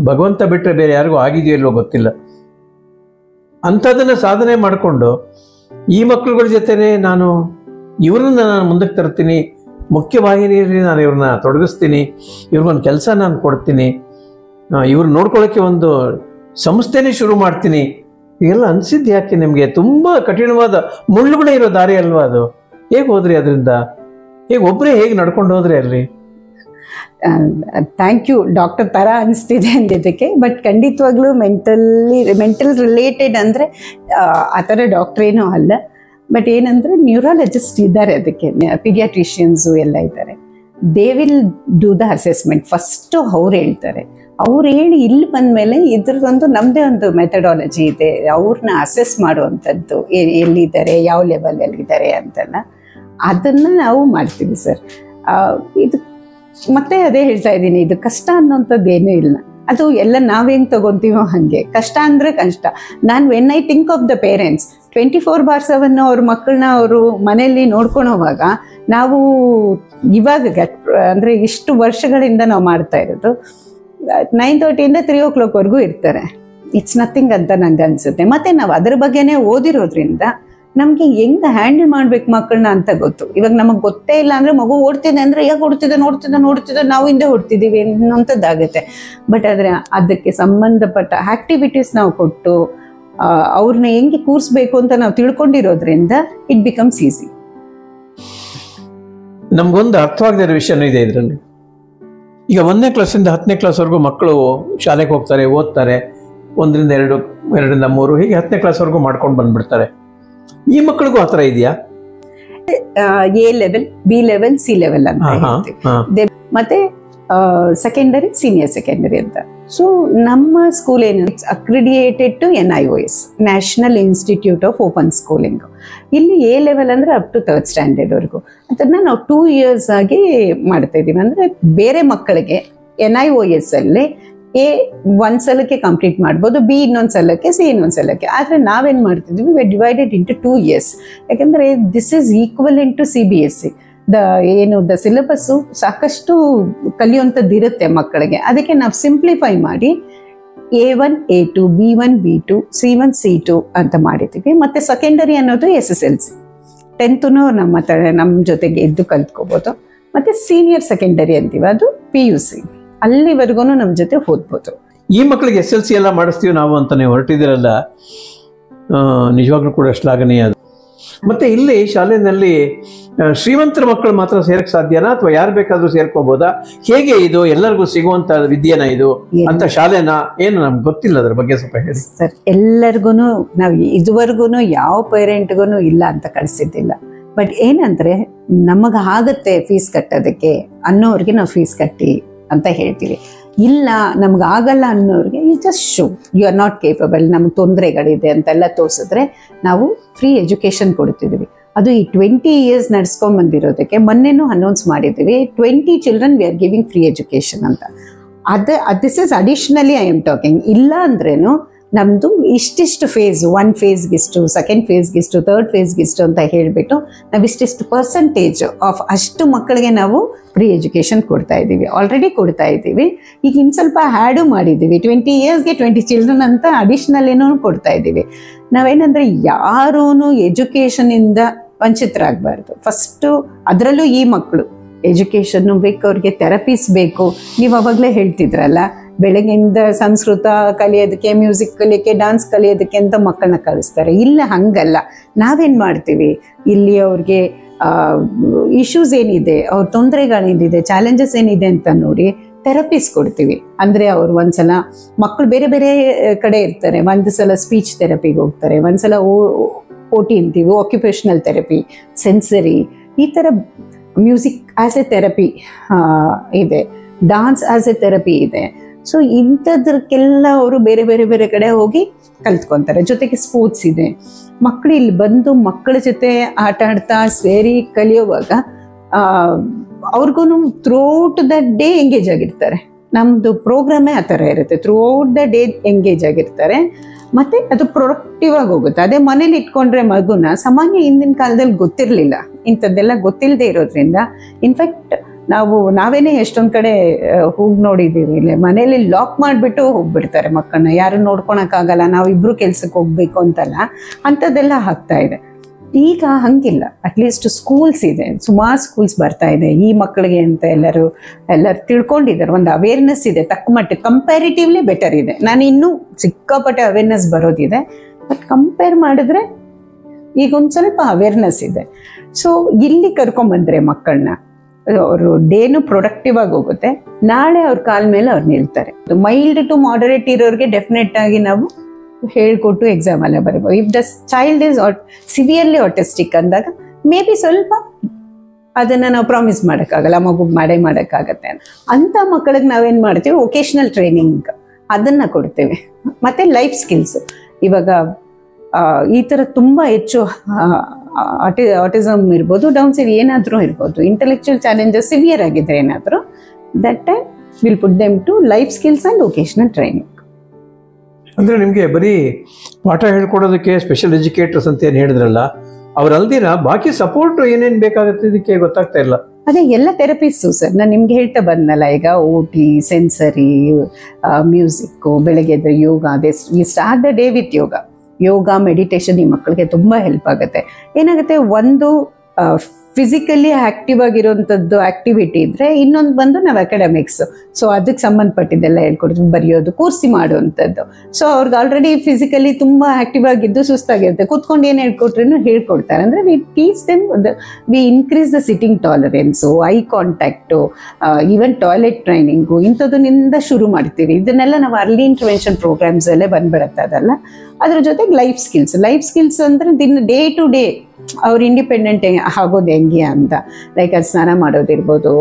ಭಗವಂತ ಬಿಟ್ಟರೆ ಬೇರೆ ಯಾರಿಗೂ ಆಗಿದೆಯೋ ಇಲ್ವೋ ಗೊತ್ತಿಲ್ಲ. ಅಂಥದ್ದನ್ನು ಸಾಧನೆ ಮಾಡಿಕೊಂಡು ಈ ಮಕ್ಕಳುಗಳ ಜೊತೆನೇ ಇವ್ರನ್ನ ನಾನು ಮುಂದಕ್ಕೆ ತರ್ತೀನಿ, ಮುಖ್ಯವಾಹಿನಿಯಲ್ಲಿ ನಾನು ಇವ್ರನ್ನ ತೊಡಗಿಸ್ತೀನಿ, ಇವ್ರಿಗೊಂದು ಕೆಲಸ ನಾನು ಕೊಡ್ತೀನಿ, ಇವ್ರು ನೋಡ್ಕೊಳ್ಳೋಕ್ಕೆ ಒಂದು ಸಂಸ್ಥೆನೇ ಶುರು ಮಾಡ್ತೀನಿ, ಇದೆಲ್ಲ ಅನಿಸಿದ್ದು ಯಾಕೆ ನಿಮಗೆ? ತುಂಬ ಕಠಿಣವಾದ ಮುಳ್ಳುಗಳೇ ಇರೋ ದಾರಿ ಅಲ್ವಾ ಅದು? ಹೇಗೆ ಹೋದ್ರಿ ಅದರಿಂದ? ಒಬ್ಬರೇ ಹೇಗೆ ನಡ್ಕೊಂಡು ಹೋದ್ರಿ ಅಲ್ಲಿ? ಥ್ಯಾಂಕ್ ಯು, ಡಾಕ್ಟರ್ ಥರ ಅನಿಸ್ತಿದೆ ಅಂದಿದ್ದಕ್ಕೆ. ಬಟ್ ಖಂಡಿತವಾಗ್ಲೂ ಮೆಂಟಲ್ ರಿಲೇಟೆಡ್ ಅಂದರೆ ಆ ಥರ ಡಾಕ್ಟ್ರೇನೂ ಅಲ್ಲ. ಬಟ್ ಏನಂದರೆ ನ್ಯೂರಾಲಜಿಸ್ಟ್ ಇದ್ದಾರೆ, ಅದಕ್ಕೆ ಪೀಡಿಯಾಟ್ರಿಷಿಯನ್ಸು ಎಲ್ಲ ಇದ್ದಾರೆ. They will do the assessment. First ಅವ್ರು ಹೇಳ್ತಾರೆ. ಅವ್ರು ಹೇಳಿ ಇಲ್ಲಿ ಬಂದಮೇಲೆ ಇದ್ರದ್ದೊಂದು ನಮ್ಮದೇ ಒಂದು ಮೆಥಡಾಲಜಿ ಇದೆ, ಅವ್ರನ್ನ ಅಸೆಸ್ ಮಾಡುವಂಥದ್ದು, ಎಲ್ಲಿದ್ದಾರೆ, ಯಾವ ಲೆವೆಲಲ್ಲಿದ್ದಾರೆ ಅಂತೆಲ್ಲ, ಅದನ್ನು ನಾವು ಮಾಡ್ತೀವಿ ಸರ್. ಇದು ಮತ್ತೆ ಅದೇ ಹೇಳ್ತಾ ಇದ್ದೀನಿ, ಇದು ಕಷ್ಟ ಅನ್ನೋಂಥದ್ದು ಏನೂ ಇಲ್ಲ. ಅದು ಎಲ್ಲ ನಾವು ಹೆಂಗೆ ತೊಗೊತೀವೋ ಹಾಗೆ. ಕಷ್ಟ ಅಂದರೆ ಕಷ್ಟ. ನಾನು when I think of the parents 24/7 ಅವ್ರ ಮಕ್ಕಳನ್ನ ಅವರು ಮನೆಯಲ್ಲಿ ನೋಡ್ಕೊಳೋವಾಗ, ನಾವು ಇವಾಗ ಅಂದರೆ ಇಷ್ಟು ವರ್ಷಗಳಿಂದ ನಾವು ಮಾಡ್ತಾ ಇರೋದು 9:30 3 o'clockವರೆಗೂ ಇರ್ತಾರೆ. ಇಟ್ಸ್ ನಥಿಂಗ್ ಅಂತ ನಂಗೆ ಅನಿಸುತ್ತೆ. ಮತ್ತು ನಾವು ಅದ್ರ ಬಗ್ಗೆನೇ ಓದಿರೋದ್ರಿಂದ ನಮಗೆ ಹೆಂಗೆ ಹ್ಯಾಂಡಲ್ ಮಾಡ್ಬೇಕು ಮಕ್ಕಳನ್ನ ಅಂತ ಗೊತ್ತು. ಇವಾಗ ನಮಗೆ ಗೊತ್ತೇ ಇಲ್ಲ ಅಂದರೆ ಮಗು ಓಡ್ತಿದೆ ಅಂದರೆ ಯಾಕೆ ನೋಡ್ತಿದ್ದೆ ನಾವು ಹಿಂದೆ ಹೊಡ್ತಿದ್ದೀವಿ ಅನ್ನೋಂಥದ್ದಾಗುತ್ತೆ. ಬಟ್ ಆದರೆ ಅದಕ್ಕೆ ಸಂಬಂಧಪಟ್ಟ ಆ್ಯಕ್ಟಿವಿಟೀಸ್ ನಾವು ಕೊಟ್ಟು ಅವ್ರನ್ನ ಹೆಂಗೆ ಕೂರಿಸ್ಬೇಕು ಅಂತ ನಾವು ತಿಳ್ಕೊಂಡಿರೋದ್ರಿಂದ ಇಟ್ ಬಿಕಮ್ಸ್ ಈಸಿ. ನಮಗೊಂದು ಅರ್ಥವಾಗದಿರೋ ವಿಷಯನೂ ಇದೆ ಇದರಲ್ಲಿ. ಈಗ 1ನೇ ಕ್ಲಾಸಿಂದ 10ನೇ ಕ್ಲಾಸ್ವರೆಗೂ ಮಕ್ಕಳು ಶಾಲೆಗೆ ಹೋಗ್ತಾರೆ, ಓದ್ತಾರೆ, 1ರಿಂದ 2, 2ರಿಂದ 3 ಹೀಗೆ 10ನೇ ಕ್ಲಾಸ್ವರೆಗೂ ಮಾಡ್ಕೊಂಡು ಬಂದ್ಬಿಡ್ತಾರೆ. ಈ ಮಕ್ಕಳಿಗೂ ಆ ಥರ ಇದೆಯಾ? A level, B level, C level ಅಂತ ಹೇಳ್ತೀವಿ. ಮತ್ತೆ ಸೆಕೆಂಡರಿ, ಸೀನಿಯರ್ ಸೆಕೆಂಡರಿ ಅಂತ. ಸೊ ನಮ್ಮ ಸ್ಕೂಲ್ ಏನು accredited to NIOS, national institute of open schooling. ಇಲ್ಲಿ ಎ ಲೆವೆಲ್ ಅಂದರೆ ಅಪ್ ಟು 3rd ಸ್ಟ್ಯಾಂಡರ್ಡ್ವರೆಗೂ. ಅದನ್ನು ನಾವು 2 years ಆಗಿ ಮಾಡ್ತಾ ಇದ್ದೀವಿ. ಅಂದರೆ ಬೇರೆ ಮಕ್ಕಳಿಗೆ NIOS ಅಲ್ಲಿ ಎ ಒಂದು ಸಲಕ್ಕೆ ಕಂಪ್ಲೀಟ್ ಮಾಡ್ಬೋದು, ಬಿ ಇನ್ನೊಂದು ಸಲಕ್ಕೆ, ಸಿ ಇನ್ನೊಂದು ಸಲಕ್ಕೆ. ಆದರೆ ನಾವೇನು ಮಾಡ್ತಿದ್ವಿ, ವಿ ಡಿವೈಡೆಡ್ ಇಂಟು 2 years. ಯಾಕೆಂದರೆ this is equivalent to CBSE. The syllabus ಸಾಕಷ್ಟು ಕಲಿಯುವಂಥದ್ದು ಇರುತ್ತೆ ಮಕ್ಕಳಿಗೆ. ಅದಕ್ಕೆ ನಾವು ಸಿಂಪ್ಲಿಫೈ ಮಾಡಿ A1 A2 B1 B2 C1 C2 ಅಂತ ಮಾಡಿದ್ದೀವಿ. ಮತ್ತು ಸೆಕೆಂಡರಿ ಅನ್ನೋದು SSLC, 10th ನಮ್ಮ ಜೊತೆಗೆ ಇದ್ದು ಕಲ್ತ್ಕೋಬೋದು. ಮತ್ತು ಸೀನಿಯರ್ ಸೆಕೆಂಡರಿ ಅಂತೀವಿ, ಅದು PUC, ಅಲ್ಲಿವರೆಗೂ ನಮ್ಮ ಜೊತೆ ಓದ್ಬೋದು. ಈ ಮಕ್ಕಳಿಗೆ SLC ಎಲ್ಲ ಮಾಡಿಸ್ತೀವಿ ನಾವು ಅಂತ ನೀವು ಹೊರಟಿದ್ದೀರಲ್ಲ, ನಿಜವಾಗ್ಲೂ ಕೂಡ ಶ್ಲಾಘನೀಯ ಅದು. ಮತ್ತು ಇಲ್ಲಿ ಶಾಲೆಯಲ್ಲಿ ಶ್ರೀಮಂತರ ಮಕ್ಕಳು ಮಾತ್ರ ಸೇರಕ್ಕೆ ಸಾಧ್ಯನಾ, ಅಥವಾ ಯಾರು ಬೇಕಾದರೂ ಸೇರ್ಕೋಬೋದಾ? ಹೇಗೆ ಇದು ಎಲ್ಲರಿಗೂ ಸಿಗುವಂತ ವಿದ್ಯೆನಾ ಇದು ಅಂತ ಶಾಲೆನಾ? ಏನು ನಮ್ಗೆ ಗೊತ್ತಿಲ್ಲ, ಅದ್ರ ಬಗ್ಗೆ ಸ್ವಲ್ಪ ಹೇಳಿ ಸರ್. ಎಲ್ಲರಿಗೂ ನಾವು ಇದುವರೆಗೂ ಯಾವ ಪೇರೆಂಟ್ಗೂ ಇಲ್ಲ ಅಂತ ಕಳಿಸಿದ್ದಿಲ್ಲ. ಬಟ್ ಏನಂದರೆ ನಮಗಾಗತ್ತೆ ಫೀಸ್ ಕಟ್ಟೋದಕ್ಕೆ ಅನ್ನೋರಿಗೆ ನಾವು ಫೀಸ್ ಕಟ್ಟಿ ಅಂತ ಹೇಳ್ತೀವಿ. ಇಲ್ಲ ನಮಗಾಗಲ್ಲ ಅನ್ನೋರಿಗೆ you just show you are not capable, ನಮ್ಗೆ ತೊಂದರೆಗಳಿದೆ ಅಂತೆಲ್ಲ ತೋರಿಸಿದ್ರೆ ನಾವು ಫ್ರೀ ಎಜುಕೇಷನ್ ಕೊಡ್ತಿದ್ದೀವಿ. ಅದು ಈ 20 years ನಡ್ಸ್ಕೊಂಬಂದಿರೋದಕ್ಕೆ ಮೊನ್ನೆನೂ ಅನೌನ್ಸ್ ಮಾಡಿದ್ದೀವಿ, 20 children we are giving free education ಅಂತ. This is additionally I am talking. ಇಲ್ಲ ಅಂದ್ರೇನು ನಮ್ಮದು ಇಷ್ಟಿಷ್ಟು ಫೇಸ್, 1 phase-ಗಿಷ್ಟು, 2nd phase-ಗಿಷ್ಟು, 3rd phase-ಗಿಷ್ಟು ಅಂತ ಹೇಳಿಬಿಟ್ಟು ನಾವು ಇಷ್ಟಿಷ್ಟು ಪರ್ಸೆಂಟೇಜ್ ಆಫ್ ಅಷ್ಟು ಮಕ್ಕಳಿಗೆ ನಾವು ಫ್ರೀ ಎಜುಕೇಷನ್ ಕೊಡ್ತಾ ಇದ್ದೀವಿ, ಆಲ್ರೆಡಿ ಕೊಡ್ತಾ ಇದ್ದೀವಿ. ಈಗ ಇನ್ನು ಸ್ವಲ್ಪ ಹ್ಯಾಡು ಮಾಡಿದ್ದೀವಿ, 20 years-ಗೆ 20 children ಅಂತ ಅಡಿಷ್ನಲ್ ಏನೋ ಕೊಡ್ತಾ ಇದ್ದೀವಿ. ನಾವೇನಂದರೆ ಯಾರೂ ಎಜುಕೇಷನಿಂದ ವಂಚಿತರಾಗಬಾರ್ದು. ಫಸ್ಟು ಅದರಲ್ಲೂ ಈ ಮಕ್ಕಳು ಎಜುಕೇಷನ್ನು ಬೇಕು, ಅವ್ರಿಗೆ ಥೆರಪೀಸ್ ಬೇಕು. ನೀವು ಅವಾಗಲೇ ಹೇಳ್ತಿದ್ರಲ್ಲ, ಬೆಳಗ್ಗೆಯಿಂದ ಸಂಸ್ಕೃತ ಕಲಿಯೋದಕ್ಕೆ, ಮ್ಯೂಸಿಕ್ ಕಲಿಯೋಕ್ಕೆ, ಡ್ಯಾನ್ಸ್ ಕಲಿಯೋದಕ್ಕೆ ಅಂತ ಮಕ್ಕಳನ್ನ ಕಳಿಸ್ತಾರೆ. ಇಲ್ಲ ಹಂಗಲ್ಲ. ನಾವೇನು ಮಾಡ್ತೀವಿ, ಇಲ್ಲಿ ಅವ್ರಿಗೆ ಇಶ್ಯೂಸ್ ಏನಿದೆ, ಅವ್ರ ತೊಂದರೆಗಳೇನಿದೆ, ಚಾಲೆಂಜಸ್ ಏನಿದೆ ಅಂತ ನೋಡಿ ಥೆರಪೀಸ್ ಕೊಡ್ತೀವಿ. ಅಂದರೆ ಅವ್ರು ಒಂದ್ಸಲ ಮಕ್ಕಳು ಬೇರೆ ಬೇರೆ ಕಡೆ ಇರ್ತಾರೆ, ಒಂದು ಸಲ ಸ್ಪೀಚ್ ಥೆರಪಿಗೆ ಹೋಗ್ತಾರೆ, ಒಂದ್ಸಲ OT ಅಂತೀವಿ, ಆಕ್ಯುಪೇಷನಲ್ ಥೆರಪಿ, ಸೆನ್ಸರಿ, ಈ ಥರ ಮ್ಯೂಸಿಕ್ ಆ್ಯಸ್ ಎ ಥೆರಪಿ ಇದೆ. ಡಾನ್ಸ್ ಆಸ್ ಎ ಥೆರಪಿ ಇದೆ. ಸೊ ಇಂಥದ್ರಕ್ಕೆಲ್ಲ ಅವರು ಬೇರೆ ಬೇರೆ ಬೇರೆ ಕಡೆ ಹೋಗಿ ಕಲ್ತ್ಕೊತಾರೆ. ಜೊತೆಗೆ ಸ್ಪೋರ್ಟ್ಸ್ ಇದೆ. ಮಕ್ಕಳು ಇಲ್ಲಿ ಬಂದು ಮಕ್ಕಳ ಜೊತೆ ಆಟ ಆಡ್ತಾ ಸೇರಿ ಕಲಿಯೋವಾಗ ಅವ್ರಿಗೂ ಥ್ರೂಔಟ್ ದ ಡೇ ಎಂಗೇಜ್ ಆಗಿರ್ತಾರೆ. ನಮ್ಮದು ಪ್ರೋಗ್ರಾಮೇ ಆ ಥರ ಇರುತ್ತೆ, ಥ್ರೂಔಟ್ ದ ಡೇ ಎಂಗೇಜ್ ಆಗಿರ್ತಾರೆ. ಮತ್ತು ಅದು ಪ್ರೊಡಕ್ಟಿವ್ ಆಗಿ ಹೋಗುತ್ತೆ. ಅದೇ ಮನೇಲಿ ಇಟ್ಕೊಂಡ್ರೆ ಮಗುನ ಸಾಮಾನ್ಯ ಹಿಂದಿನ ಕಾಲದಲ್ಲಿ ಗೊತ್ತಿರಲಿಲ್ಲ, ಇಂಥದ್ದೆಲ್ಲ ಗೊತ್ತಿಲ್ಲದೆ ಇರೋದ್ರಿಂದ ಇನ್ಫ್ಯಾಕ್ಟ್ ನಾವೇನೇ ಎಷ್ಟೊಂದು ಕಡೆ ಹೋಗಿ ನೋಡಿದ್ದೀವಿ, ಇಲ್ಲಿ ಮನೇಲಿ ಲಾಕ್ ಮಾಡಿಬಿಟ್ಟು ಹೋಗ್ಬಿಡ್ತಾರೆ ಮಕ್ಕಳನ್ನ, ಯಾರು ನೋಡ್ಕೊಳಕ್ಕಾಗಲ್ಲ, ನಾವಿಬ್ರು ಕೆಲ್ಸಕ್ಕೆ ಹೋಗ್ಬೇಕು ಅಂತಲ್ಲ, ಅಂಥದ್ದೆಲ್ಲ ಆಗ್ತಾ ಇದೆ. ಈಗ ಹಂಗಿಲ್ಲ. ಅಟ್ಲೀಸ್ಟ್ ಸ್ಕೂಲ್ಸ್ ಇದೆ, ಸುಮಾರು ಸ್ಕೂಲ್ಸ್ ಬರ್ತಾ ಇದೆ ಈ ಮಕ್ಕಳಿಗೆ ಅಂತ ಎಲ್ಲರೂ ತಿಳ್ಕೊಂಡಿದ್ದಾರೆ. ಒಂದು ಅವೇರ್ನೆಸ್ ಇದೆ, ತಕ್ಕ ಮಟ್ಟಿಗೆ ಕಂಪ್ಯಾರಿಟಿವ್ಲಿ ಬೆಟರ್ ಇದೆ. ನಾನು ಇನ್ನೂ ಸಿಕ್ಕಾಪಟ್ಟೆ ಅವೇರ್ನೆಸ್ ಬರೋದಿದೆ, ಬಟ್ ಕಂಪೇರ್ ಮಾಡಿದ್ರೆ ಈಗ ಒಂದು ಸ್ವಲ್ಪ ಅವೇರ್ನೆಸ್ ಇದೆ. ಸೊ ಇಲ್ಲಿ ಕರ್ಕೊಂಬಂದ್ರೆ ಮಕ್ಕಳನ್ನ, ಅವರು ಡೇನು ಪ್ರೊಡಕ್ಟಿವ್ ಆಗಿ ಹೋಗುತ್ತೆ, ನಾಳೆ ಅವ್ರ ಕಾಲ ಮೇಲೆ ಅವ್ರು ನಿಲ್ತಾರೆ. ಮೈಲ್ಡ್ ಟು ಮಾಡರೇಟ್ ಇರೋರಿಗೆ ಡೆಫಿನೆಟ್ ಆಗಿ ನಾವು ಹೇಳ್ಕೊಟ್ಟು ಎಕ್ಸಾಮ್ ಅಲ್ಲೇ ಬರಬಹುದು. If the child is severely autistic ಅಂದಾಗ ಮೇ ಬಿ ಸ್ವಲ್ಪ ಅದನ್ನು ನಾವು ಪ್ರಾಮಿಸ್ ಮಾಡೋಕ್ಕಾಗಲ್ಲ, ಮಗು ಮಾಡೋಕ್ಕಾಗತ್ತೆ. ಅಂಥ ಮಕ್ಕಳಿಗೆ ನಾವೇನು ಮಾಡ್ತೀವಿ, ವೊಕೇಶ್ನಲ್ ಟ್ರೈನಿಂಗ್ ಅದನ್ನು ಕೊಡ್ತೇವೆ. ಮತ್ತು ಲೈಫ್ ಸ್ಕಿಲ್ಸ್. ಇವಾಗ ಈ ಥರ ತುಂಬ ಹೆಚ್ಚು ಆಟಿಸಮ್ ಇರ್ಬೋದು, ಡೌನ್ ಸಿರಿ ಏನಾದರೂ ಇರ್ಬೋದು, ಇಂಟೆಲೆಕ್ಚುಯಲ್ ಚಾಲೆಂಜಸ್ ಸಿವಿಯರ್ ಆಗಿದ್ರೆ ಏನಾದರೂ, that time will put them to life skills and vocational training. ಅಂದರೆ ನಿಮಗೆ ಬರೀ ಪಾಠ ಹೇಳ್ಕೊಡೋದಕ್ಕೆ ಸ್ಪೆಷಲ್ ಎಜುಕೇಟರ್ಸ್ ಅಂತ ಏನು ಹೇಳಿದ್ರಲ್ಲ, ಅವ್ರಲ್ದಿರ ಬಾಕಿ ಸಪೋರ್ಟ್ ಏನೇನು ಬೇಕಾಗುತ್ತೆ ಇದಕ್ಕೆ ಗೊತ್ತಾಗ್ತಾ ಇಲ್ಲ. ಅದೇ ಎಲ್ಲ ಥೆರಪಿಸ್ಟು ಸರ್, ನಾನು ನಿಮ್ಗೆ ಹೇಳ್ತಾ ಬಂದನಲ್ಲ, ಈಗ OT, ಸೆನ್ಸರಿ, ಮ್ಯೂಸಿಕ್ಕು, ಬೆಳಗ್ಗೆ ಯೋಗ, ಅದೇ we start the day with yoga meditation ಈ ಮಕ್ಕಳಿಗೆ ತುಂಬ ಹೆಲ್ಪ್ ಆಗುತ್ತೆ. ಏನಾಗುತ್ತೆ, ಒಂದು ಫಿಸಿಕಲಿ ಆ್ಯಕ್ಟಿವ್ ಆಗಿರೋಂಥದ್ದು ಆ್ಯಕ್ಟಿವಿಟಿ ಇದ್ದರೆ, ಇನ್ನೊಂದು ಬಂದು ನಾವು ಅಕಾಡೆಮಿಕ್ಸ್. ಸೊ ಅದಕ್ಕೆ ಸಂಬಂಧಪಟ್ಟಿದ್ದೆಲ್ಲ ಹೇಳ್ಕೊಡ್ತೀವಿ, ಬರೆಯೋದು, ಕೂರಿಸಿ ಮಾಡುವಂಥದ್ದು. ಸೊ ಅವ್ರಿಗೆ ಆಲ್ರೆಡಿ ಫಿಸಿಕಲಿ ತುಂಬ ಆ್ಯಕ್ಟಿವ್ ಆಗಿದ್ದು ಸುಸ್ತಾಗಿರುತ್ತೆ, ಕೂತ್ಕೊಂಡು ಏನು ಹೇಳ್ಕೊಟ್ರೂ ಹೇಳ್ಕೊಡ್ತಾರೆ. ಅಂದರೆ we teach them, we increase the sitting tolerance, eye contact, even toilet training, ಇಂಥದ್ದನ್ನಿಂದ ಶುರು ಮಾಡ್ತೀವಿ. ಇದನ್ನೆಲ್ಲ ನಾವು ಅರ್ಲಿ ಇಂಟರ್ವೆನ್ಷನ್ ಪ್ರೋಗ್ರಾಮ್ಸಲ್ಲೇ ಬಂದ್ಬಿಡುತ್ತೆ. ಅದಲ್ಲ, ಅದ್ರ ಜೊತೆಗೆ ಲೈಫ್ ಸ್ಕಿಲ್ಸ್ ಅಂದರೆ ಡೇ ಟು ಡೇ ಅವ್ರು ಇಂಡಿಪೆಂಡೆಂಟ್ ಆಗೋದು ಹೆಂಗೆ ಅಂತ, ಲೈಕ್ ಅದು ಸ್ನಾನ ಮಾಡೋದಿರ್ಬೋದು,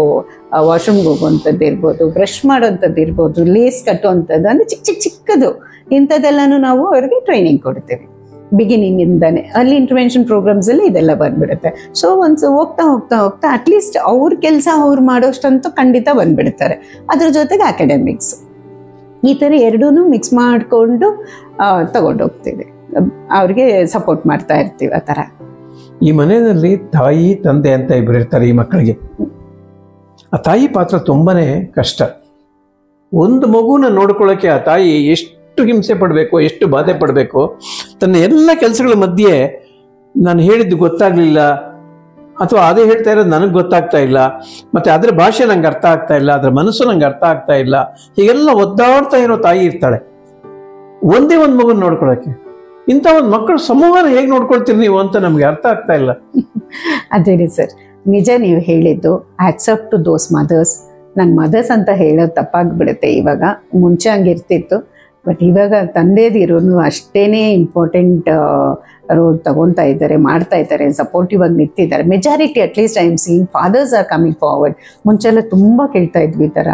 ವಾಶ್ರೂಮ್ಗೆ ಹೋಗುವಂಥದ್ದು ಇರ್ಬೋದು, ಬ್ರಷ್ ಮಾಡೋವಂಥದ್ದು ಇರ್ಬೋದು, ಲೇಸ್ ಕಟ್ಟುವಂಥದ್ದು, ಅಂದರೆ ಚಿಕ್ಕದು ಇಂಥದ್ದೆಲ್ಲನೂ ನಾವು ಅವ್ರಿಗೆ ಟ್ರೈನಿಂಗ್ ಕೊಡ್ತೀವಿ ಬಿಗಿನಿಂಗಿಂದಾನೆ. ಅಲ್ಲಿ ಇಂಟರ್ವೆನ್ಷನ್ ಪ್ರೋಗ್ರಾಮ್ಸಲ್ಲಿ ಇದೆಲ್ಲ ಬಂದ್ಬಿಡುತ್ತೆ. ಸೊ ಒಂದು ಹೋಗ್ತಾ ಅಟ್ಲೀಸ್ಟ್ ಅವ್ರ ಕೆಲಸ ಅವ್ರು ಮಾಡೋಷ್ಟಂತೂ ಖಂಡಿತ ಬಂದ್ಬಿಡ್ತಾರೆ. ಅದ್ರ ಜೊತೆಗೆ ಅಕಾಡೆಮಿಕ್ಸ್, ಈ ಥರ ಎರಡೂ ಮಿಕ್ಸ್ ಮಾಡಿಕೊಂಡು ತಗೊಂಡೋಗ್ತೀವಿ, ಅವ್ರಿಗೆ ಸಪೋರ್ಟ್ ಮಾಡ್ತಾ ಇರ್ತೀವಿ. ಆ ಥರ ಈ ಮನೆಯಲ್ಲಿ ತಾಯಿ ತಂದೆ ಅಂತ ಇಬ್ಬರು ಇರ್ತಾರೆ. ಈ ಮಕ್ಕಳಿಗೆ ಆ ತಾಯಿ ಪಾತ್ರ ತುಂಬಾನೇ ಕಷ್ಟ. ಒಂದು ಮಗುನ ನೋಡ್ಕೊಳ್ಳೋಕೆ ಆ ತಾಯಿ ಎಷ್ಟು ಹಿಂಸೆ ಪಡಬೇಕು, ಎಷ್ಟು ಬಾಧೆ ಪಡಬೇಕು. ತನ್ನ ಎಲ್ಲ ಕೆಲಸಗಳ ಮಧ್ಯೆ ನಾನು ಹೇಳಿದ್ದು ಗೊತ್ತಾಗ್ಲಿಲ್ಲ, ಅಥವಾ ಅದೇ ಹೇಳ್ತಾ ಇರೋದು ನನಗೆ ಗೊತ್ತಾಗ್ತಾ ಇಲ್ಲ, ಮತ್ತೆ ಅದ್ರ ಭಾಷೆ ನಂಗೆ ಅರ್ಥ ಆಗ್ತಾ ಇಲ್ಲ, ಅದ್ರ ಮನಸ್ಸು ನಂಗೆ ಅರ್ಥ ಆಗ್ತಾ ಇಲ್ಲ, ಹೀಗೆಲ್ಲ ಒದ್ದಾಡ್ತಾ ಇರೋ ತಾಯಿ ಇರ್ತಾಳೆ ಒಂದೇ ಒಂದು ಮಗುನ ನೋಡ್ಕೊಳ್ಳೋಕೆ. ಇಂಥ ಒಂದು ಮಕ್ಕಳು ಸಮೂಹನ ಹೇಗೆ ನೋಡ್ಕೊಳ್ತೀರಿ ನೀವು ಅಂತ ನಮ್ಗೆ ಅರ್ಥ ಆಗ್ತಾ ಇಲ್ಲ. ಅದೇ ರೀ ಸರ್, ನಿಜ ನೀವು ಹೇಳಿದ್ದು. Accept to those mothers. ನನ್ನ ಮದರ್ಸ್ ಅಂತ ಹೇಳೋದು ತಪ್ಪಾಗ್ಬಿಡುತ್ತೆ. ಇವಾಗ ಮುಂಚೆ ಹಂಗಿರ್ತಿತ್ತು, ಬಟ್ ಇವಾಗ ತಂದೆದಿರು ಅಷ್ಟೇನೆ ಇಂಪಾರ್ಟೆಂಟ್ ರೋಲ್ ತಗೊತಾ ಇದ್ದಾರೆ, ಮಾಡ್ತಾ ಇದ್ದಾರೆ, ಸಪೋರ್ಟಿವ್ ಆಗಿ ನಿಂತಿದ್ದಾರೆ. Majority at least I am seeing fathers are coming forward. ಮುಂಚೆಲ್ಲ ತುಂಬ ಕೇಳ್ತಾ ಇದ್ವಿ ಈ ಥರ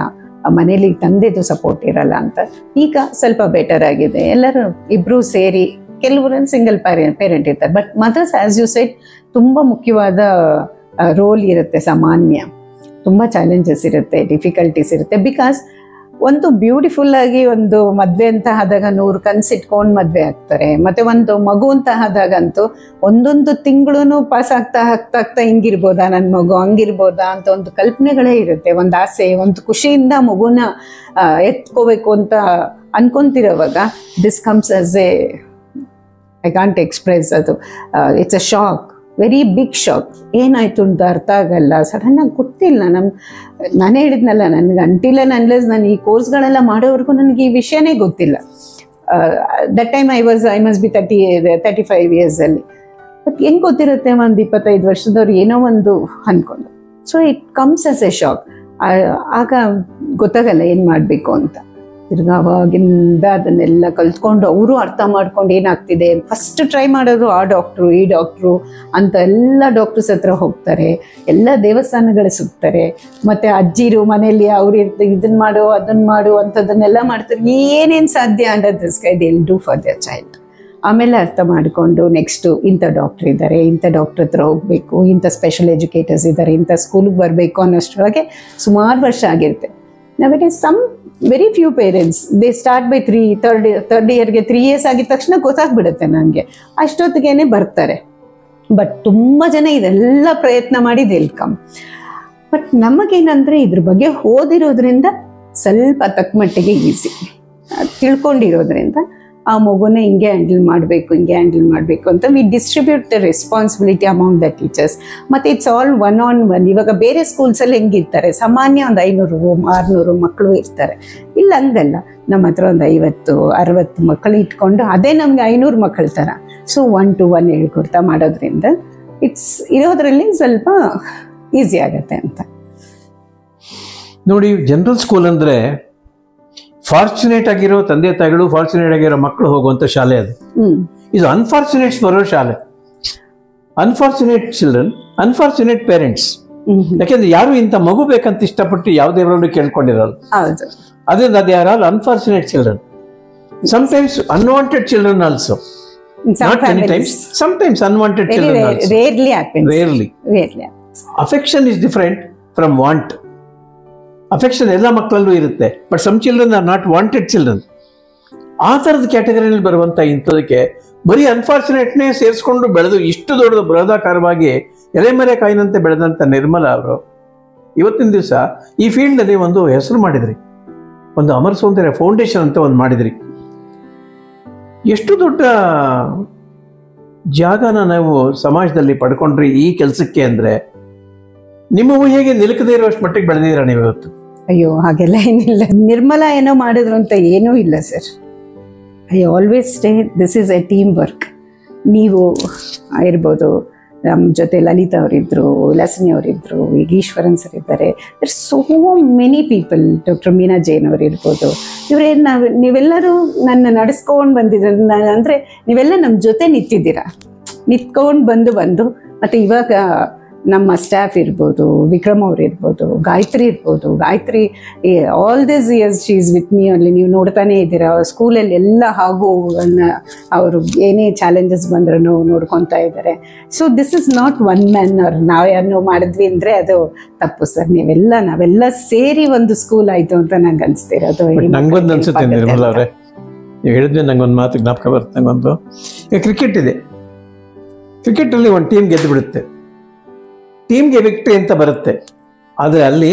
ಮನೇಲಿ ತಂದೆದು ಸಪೋರ್ಟ್ ಇರಲ್ಲ ಅಂತ. ಈಗ ಸ್ವಲ್ಪ ಬೆಟರ್ ಆಗಿದೆ. ಎಲ್ಲರೂ ಇಬ್ಬರು ಸೇರಿ, ಕೆಲವರಲ್ಲಿ ಸಿಂಗಲ್ ಪೇರೆಂಟ್ ಇರ್ತಾರೆ, but mothers as you said ತುಂಬ ಮುಖ್ಯವಾದ ರೋಲ್ ಇರುತ್ತೆ. ಸಾಮಾನ್ಯ ತುಂಬ ಚಾಲೆಂಜಸ್ ಇರುತ್ತೆ, ಡಿಫಿಕಲ್ಟೀಸ್ ಇರುತ್ತೆ. ಬಿಕಾಸ್ ಒಂದು ಬ್ಯೂಟಿಫುಲ್ ಆಗಿ ಒಂದು ಮದುವೆ ಅಂತ ಆದಾಗ 100 ಕನಸಿಟ್ಕೊಂಡು ಮದುವೆ ಆಗ್ತಾರೆ. ಮತ್ತು ಒಂದು ಮಗು ಅಂತ ಆದಾಗಂತೂ ಒಂದೊಂದು ತಿಂಗಳು ಪಾಸ್ ಆಗ್ತಾ ಹಿಂಗಿರ್ಬೋದಾ ನನ್ನ ಮಗು, ಹಂಗಿರ್ಬೋದಾ ಅಂತ ಒಂದು ಕಲ್ಪನೆಗಳೇ ಇರುತ್ತೆ, ಒಂದು ಆಸೆ, ಒಂದು ಖುಷಿಯಿಂದ ಮಗುನ ಎತ್ಕೋಬೇಕು ಅಂತ ಅನ್ಕೊಂತಿರೋವಾಗ this comes as I can't express. ಅದು it's a shock, very big shock. ಏನಾಯಿತು ಅಂತ ಅರ್ಥ ಆಗಲ್ಲ, ಸಡನ್ನಾಗಿ ಗೊತ್ತಿಲ್ಲ. ನಾನೇ ಹೇಳಿದ್ನಲ್ಲ, ನನಗೆ ಅಂಟಿಲ್ಲ ನಾನು ಈ ಕೋರ್ಸ್ಗಳೆಲ್ಲ ಮಾಡೋವರೆಗೂ ನನಗೆ ಈ ವಿಷಯನೇ ಗೊತ್ತಿಲ್ಲ. That time I must be 35 ಇಯರ್ಸಲ್ಲಿ. ಬಟ್ ಹೆಂಗೆ ಗೊತ್ತಿರುತ್ತೆ, ಒಂದು 25 ವರ್ಷದವ್ರು ಏನೋ ಒಂದು ಅಂದ್ಕೊಂಡು. So it comes as a shock. ಆಗ ಗೊತ್ತಾಗಲ್ಲ ಏನು ಮಾಡಬೇಕು ಅಂತ. ತಿರ್ಗಾ ಅವಾಗಿಂದ ಅದನ್ನೆಲ್ಲ ಕಲ್ತ್ಕೊಂಡು ಅವರು ಅರ್ಥ ಮಾಡ್ಕೊಂಡು ಏನಾಗ್ತಿದೆ. ಫಸ್ಟ್ ಟ್ರೈ ಮಾಡೋದು ಆ ಡಾಕ್ಟ್ರು ಈ ಡಾಕ್ಟ್ರು ಅಂತ ಎಲ್ಲ ಡಾಕ್ಟರ್ಸ್ ಹತ್ರ ಹೋಗ್ತಾರೆ, ಎಲ್ಲ ದೇವಸ್ಥಾನಗಳು ಸುತ್ತಾರೆ. ಮತ್ತು ಅಜ್ಜಿರು ಮನೆಯಲ್ಲಿ ಅವ್ರು ಇದನ್ನ ಮಾಡು ಅದನ್ನ ಮಾಡು ಅಂಥದ್ದನ್ನೆಲ್ಲ ಮಾಡ್ತಾರೆ. ಏನೇನು ಸಾಧ್ಯ under this sky they will do for there child. ಆಮೇಲೆ ಅರ್ಥ ಮಾಡಿಕೊಂಡು ನೆಕ್ಸ್ಟು ಇಂಥ ಡಾಕ್ಟ್ರ್ ಇದ್ದಾರೆ, ಇಂಥ ಡಾಕ್ಟ್ರ್ ಹತ್ರ ಹೋಗಬೇಕು, ಇಂಥ ಸ್ಪೆಷಲ್ ಎಜುಕೇಟರ್ಸ್ ಇದ್ದಾರೆ, ಇಂಥ ಸ್ಕೂಲಿಗೆ ಬರಬೇಕು ಅನ್ನೋಷ್ಟರೊಳಗೆ ಸುಮಾರು ವರ್ಷ ಆಗಿರುತ್ತೆ. ನಾವಿಗೆ some very few parents they start by third ಇಯರ್ಗೆ 3 years ಆಗಿದ ತಕ್ಷಣ ಗೊತ್ತಾಗ್ಬಿಡುತ್ತೆ ನನಗೆ, ಅಷ್ಟೊತ್ತಿಗೇನೆ ಬರ್ತಾರೆ. ಬಟ್ ತುಂಬ ಜನ ಇದೆಲ್ಲ ಪ್ರಯತ್ನ ಮಾಡಿ ಕಮ್. ಬಟ್ ನಮಗೇನಂದರೆ ಇದ್ರ ಬಗ್ಗೆ ಓದಿರೋದ್ರಿಂದ ಸ್ವಲ್ಪ ತಕ್ಕ ಮಟ್ಟಿಗೆ ಈಸಿ, ತಿಳ್ಕೊಂಡಿರೋದ್ರಿಂದ ಆ ಮಗುನ ಹಿಂಗೆ ಹ್ಯಾಂಡಲ್ ಮಾಡಬೇಕು ಅಂತ we distribute the responsibility among the teachers. ಮತ್ತು ಇಟ್ಸ್ ಆಲ್ 1-on-1. ಇವಾಗ ಬೇರೆ ಸ್ಕೂಲ್ಸಲ್ಲಿ ಹೆಂಗಿರ್ತಾರೆ, ಸಾಮಾನ್ಯ ಒಂದು 500-600 ಮಕ್ಕಳು ಇರ್ತಾರೆ. ಇಲ್ಲ ಹಂಗಲ್ಲ, ನಮ್ಮ ಹತ್ರ ಒಂದು 50-60 ಮಕ್ಕಳು ಇಟ್ಕೊಂಡು ಅದೇ ನಮ್ಗೆ 500 ಮಕ್ಕಳ ಥರ. ಸೊ 1-to-1 ಹೇಳ್ಕೊಡ್ತಾ ಮಾಡೋದ್ರಿಂದ ಇರೋದ್ರಲ್ಲಿ ಸ್ವಲ್ಪ ಈಸಿ ಆಗತ್ತೆ ಅಂತ. ನೋಡಿ, ಜನರಲ್ ಸ್ಕೂಲ್ ಅಂದರೆ ಫಾರ್ಚುನೇಟ್ ಆಗಿರೋ ತಂದೆ ತಾಯಿಗಳು, ಫಾರ್ಚುನೇಟ್ ಆಗಿರೋ ಮಕ್ಕಳು ಹೋಗುವಂಥ ಶಾಲೆ ಅದು. ಇದು ಅನ್ಫಾರ್ಚುನೇಟ್ಸ್ ಬರೋ ಶಾಲೆ. Unfortunate children, unfortunate parents. ಯಾಕೆಂದ್ರೆ ಯಾರು ಇಂಥ ಮಗು ಬೇಕಂತ ಇಷ್ಟಪಟ್ಟು ಯಾವುದೇವರಲ್ಲೂ ಕೇಳ್ಕೊಂಡಿರಲ್ಲ. ಅದರಿಂದ ಅದು ಯಾರು unfortunate children. Sometimes unwanted children also. Not many times. Sometimes unwanted children also. Rarely happens. Rarely. Affection is different from want. Affection ಎಲ್ಲ ಮಕ್ಕಳಲ್ಲೂ ಇರುತ್ತೆ, but some children are not wanted children. ಆ ಥರದ ಕ್ಯಾಟಗರಿಯಲ್ಲಿ ಬರುವಂಥ ಇಂಥದಕ್ಕೆ ಬರೀ ಅನ್ಫಾರ್ಚುನೇಟ್ನೇ ಸೇರಿಸ್ಕೊಂಡು ಬೆಳೆದು ಇಷ್ಟು ದೊಡ್ಡದು ಬೃಹದಾಕಾರವಾಗಿ ಎಲೆಮರೆ ಕಾಯಿನಂತೆ ಬೆಳೆದಂಥ ನಿರ್ಮಲ ಅವರು ಇವತ್ತಿನ ದಿವಸ ಈ ಫೀಲ್ಡಲ್ಲಿ ಒಂದು ಹೆಸರು ಮಾಡಿದ್ರಿ. ಒಂದು ಅಮರ ಸೌಂದರ್ಯ ಫೌಂಡೇಶನ್ ಅಂತ ಒಂದು ಮಾಡಿದ್ರಿ. ಎಷ್ಟು ದೊಡ್ಡ ಜಾಗನ ನಾವು ಸಮಾಜದಲ್ಲಿ ಪಡ್ಕೊಂಡ್ರಿ ಈ ಕೆಲಸಕ್ಕೆ ಅಂದರೆ ನಿಮ್ಮ ಊಹೆಗೆ ನಿಲುಕದೇ ಇರುವಷ್ಟು ಮಟ್ಟಿಗೆ ಬೆಳೆದಿದ್ದೀರಾ ನೀವು ಇವತ್ತು. ಅಯ್ಯೋ, ಹಾಗೆಲ್ಲ ಏನಿಲ್ಲ. ನಿರ್ಮಲ ಏನೋ ಮಾಡಿದ್ರು ಅಂತ ಏನೂ ಇಲ್ಲ sir. I always stay this is a team work. ನೀವು ಇರ್ಬೋದು, ನಮ್ಮ ಜೊತೆ ಲಲಿತಾ ಅವರಿದ್ದರು, ವಿಲಾಸಿನಿ ಅವರಿದ್ದರು, ಈಗ ಈಶ್ವರನ್ ಸರ್ ಇದ್ದಾರೆ. There so many people. Doctor Meena Jain ಅವರು ಇರ್ಬೋದು. ನೀವೆಲ್ಲರೂ ನನ್ನ ನಡೆಸ್ಕೊಂಡು ಬಂದಿದ್ದೀರ ಅಂದರೆ ನೀವೆಲ್ಲ ನಮ್ಮ ಜೊತೆ ನಿಂತಿದ್ದೀರಾ. ನಿಂತ್ಕೊಂಡು ಬಂದು ಮತ್ತು ಇವಾಗ ನಮ್ಮ ಸ್ಟಾಫ್ ಇರ್ಬೋದು, ವಿಕ್ರಮ್ ಅವ್ರು ಇರ್ಬೋದು, ಗಾಯತ್ರಿ ಇರ್ಬೋದು. Gayatri all this years she is with me ಅಲ್ಲಿ. ನೀವು ನೋಡ್ತಾನೆ ಇದ್ದೀರಾ ಸ್ಕೂಲಲ್ಲಿ ಎಲ್ಲ ಹಾಗೂ ಅವರು ಏನೇ ಚಾಲೆಂಜಸ್ ಬಂದ್ರೂ ನೋಡ್ಕೊತಾ ಇದ್ದಾರೆ. So this is not one man ಅವ್ರು ನಾವೇನೋ ಮಾಡಿದ್ವಿ ಅಂದರೆ ಅದು ತಪ್ಪು ಸರ್. ನಾವೆಲ್ಲ ಸೇರಿ ಒಂದು ಸ್ಕೂಲ್ ಆಯಿತು ಅಂತ ನಂಗೆ ಅನಿಸ್ತಿರೋದು. ನಂಗೊಂದು ಅನ್ಸುತ್ತೆ ನಿರ್ಮಲ ಅವರೇ, ನೀವು ಹೇಳಿದ್ವಿ ನಂಗೊಂದು ಮಾತು ಜ್ಞಾಪಕ ಬರುತ್ತೆ. ನಂಗೊಂದು ಕ್ರಿಕೆಟ್ ಇದೆ. ಕ್ರಿಕೆಟಲ್ಲಿ ಒಂದು ಟೀಮ್ ಗೆದ್ದು ಬಿಡುತ್ತೆ, ಟೀಮ್ಗೆ ವಿಕ್ಟ್ರಿ ಅಂತ ಬರುತ್ತೆ. ಆದರೆ ಅಲ್ಲಿ